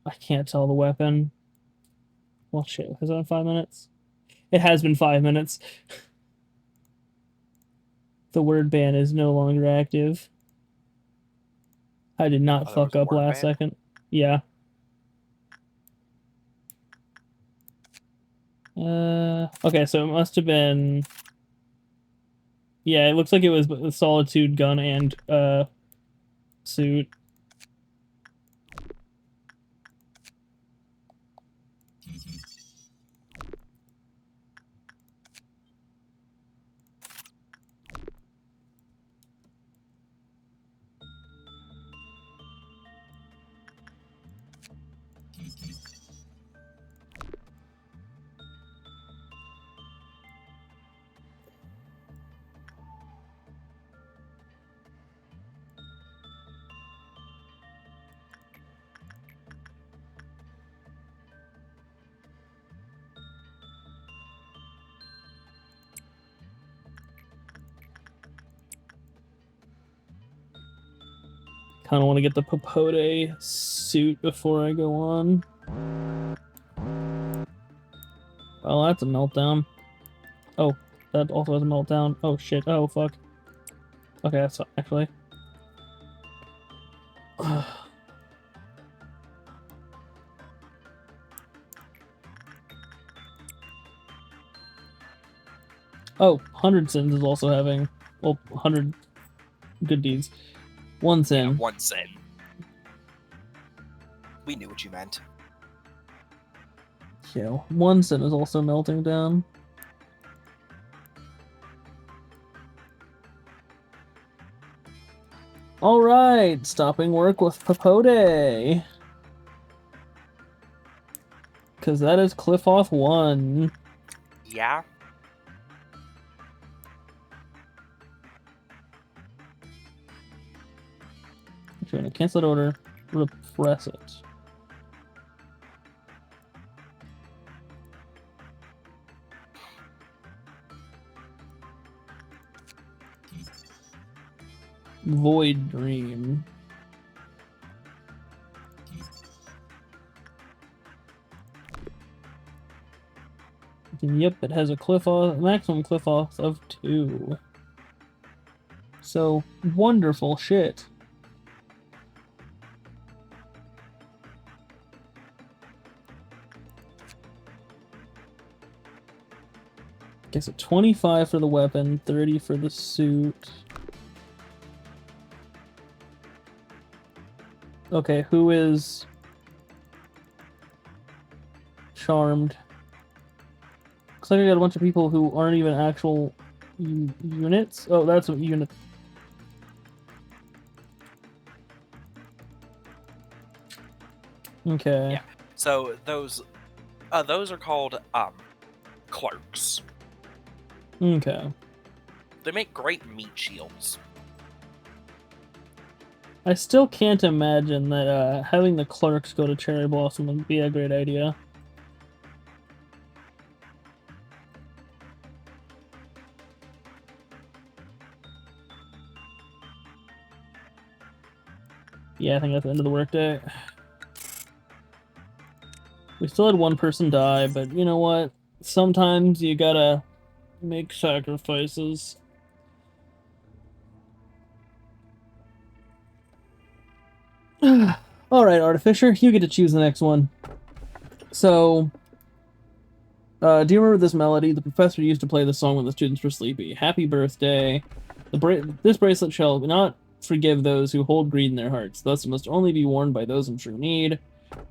I can't tell the weapon. Well, shit. Has it been 5 minutes? It has been 5 minutes. The word ban is no longer active. I did not Oh, there was fuck a up word last ban? second. Yeah. Okay, so it must have been Yeah, it looks like it was a Solitude gun and suit. Kind of want to get the Popote suit before I go on. Well, that's a meltdown. Oh, that also has a meltdown. Oh shit. Oh fuck. Okay, that's fine, actually. Oh, 100 Sins is also having, well, 100 good deeds. 1 sin. Yeah, 1 sin. We knew what you meant. Yeah, 1 sin is also melting down. Alright, stopping work with Popote. Because that is Cliff-Off 1. Yeah. If you're going to cancel that order, repress it. Void Dream. Yep, it has a maximum cliff off of 2. So, wonderful shit. Guess a 25 for the weapon, 30 for the suit. Okay, who is charmed? Looks like I got a bunch of people who aren't even actual units. Oh, that's a unit. Okay. Yeah. So those are called clerks. Okay. They make great meat shields. I still can't imagine that having the clerks go to Cherry Blossom would be a great idea. Yeah, I think that's the end of the workday. We still had 1 person die, but you know what? Sometimes you gotta make sacrifices. Alright, Artificer, you get to choose the next one. So, do you remember this melody? The professor used to play this song when the students were sleepy. Happy birthday. This bracelet shall not forgive those who hold greed in their hearts, thus it must only be worn by those in true need.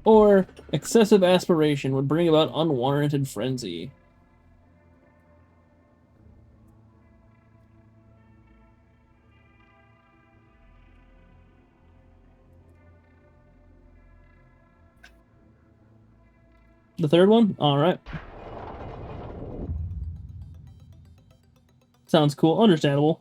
Or, excessive aspiration would bring about unwarranted frenzy. The third one? Alright. Sounds cool. Understandable.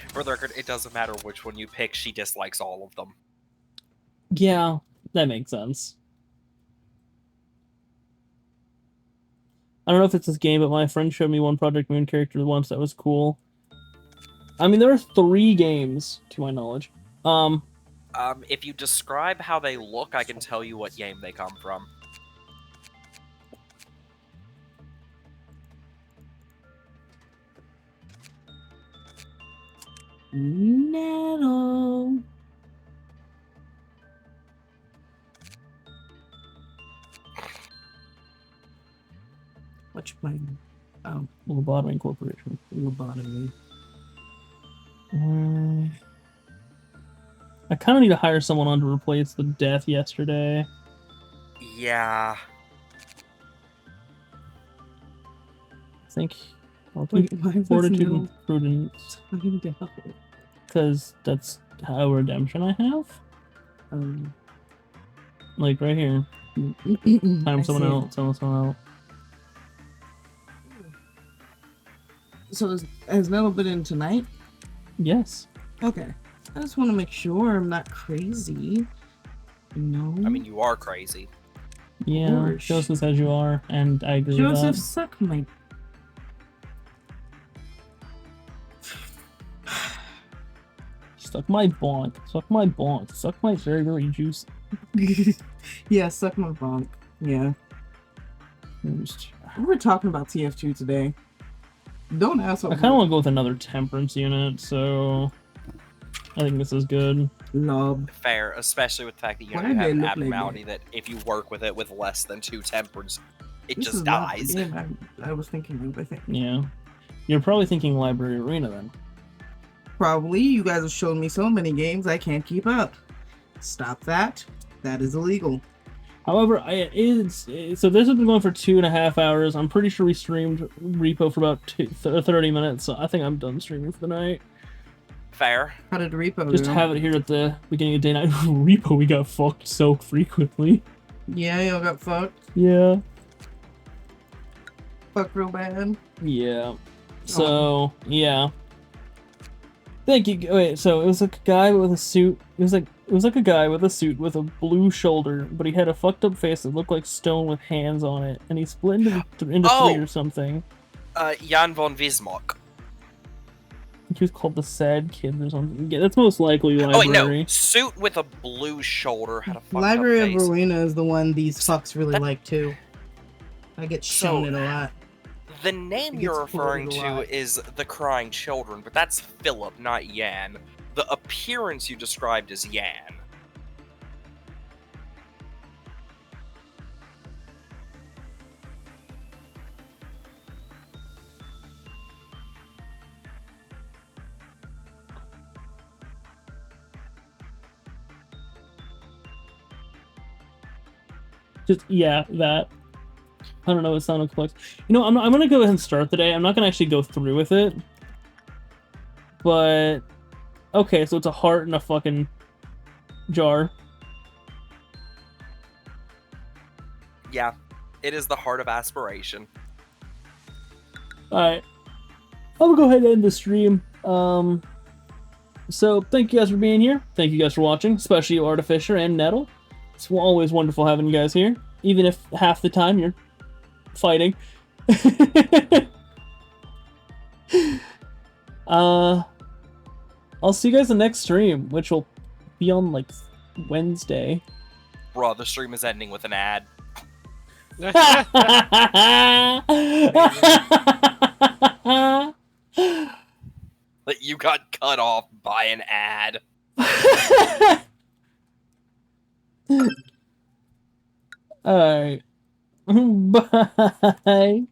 For the record, it doesn't matter which one you pick, she dislikes all of them. Yeah, that makes sense. I don't know if it's this game, but my friend showed me one Project Moon character once that was cool. I mean, there are 3 games, to my knowledge. If you describe how they look, I can tell you what game they come from. Nettle. What you playing? Oh, Lobotomy Corporation. lobotomy. I kind of need to hire someone on to replace the death yesterday. Yeah. I think I'll Wait, keep why was fortitude Nettle and prudence talking down? because that's how redemption I have. Like right here. Time I someone see it. else. Tell someone else. So has Nettle been in tonight? Yes. Okay. I just want to make sure I'm not crazy. No. I mean, you are crazy. Yeah. Gosh. Joseph says you are, and I agree Joseph, with suck my. that. Suck my bonk. Suck my bonk. Suck my very, very juice. Yeah, suck my bonk. Yeah. We were talking about TF2 today. Don't ask I what kind of want to go with another temperance unit, so I think this is good. Lob. Fair, especially with the fact that you know Why you do have they an look like abnormality that if you work with it with less than 2 tempers, it This just is not the dies. game I was thinking of, I think. Yeah. You're probably thinking Library Arena then. Probably. You guys have shown me so many games I can't keep up. Stop that. That is illegal. However, so this has been going for 2.5 hours. I'm pretty sure we streamed Repo for about 30 minutes, so I think I'm done streaming for the night. Fair. How did Repo Just do? have it here at the beginning of day night. Repo, we got fucked so frequently. Yeah, y'all got fucked. Yeah. Fucked real bad. Yeah. So, yeah. Thank you. Wait, so it was like a guy with a suit. It was like a guy with a suit with a blue shoulder, but he had a fucked up face that looked like stone with hands on it, and he split into Oh! 3 or something. Jan von Bismarck. He was called the Sad Kid or something. Yeah, that's most likely Oh wait, Library. no. Suit with a blue shoulder had a fucked Library up of face. Rowena is the one these fucks really like too. I get shown So- it a lot. The name It you're gets quoted referring a to lot. is the Crying Children, but that's Philip, not Yan. The appearance you described is Yan. Just yeah, that. I don't know what sound complex. You know, I'm gonna go ahead and start the day. I'm not gonna actually go through with it. But okay, so it's a heart in a fucking jar. Yeah, it is the heart of aspiration. Alright. I'm gonna go ahead and end the stream. So thank you guys for being here. Thank you guys for watching, especially you Artificer and Nettle. It's always wonderful having you guys here, even if half the time you're fighting. I'll see you guys in the next stream, which will be on like Wednesday. Bruh, the stream is ending with an ad. That you got cut off by an ad. Alright. Bye.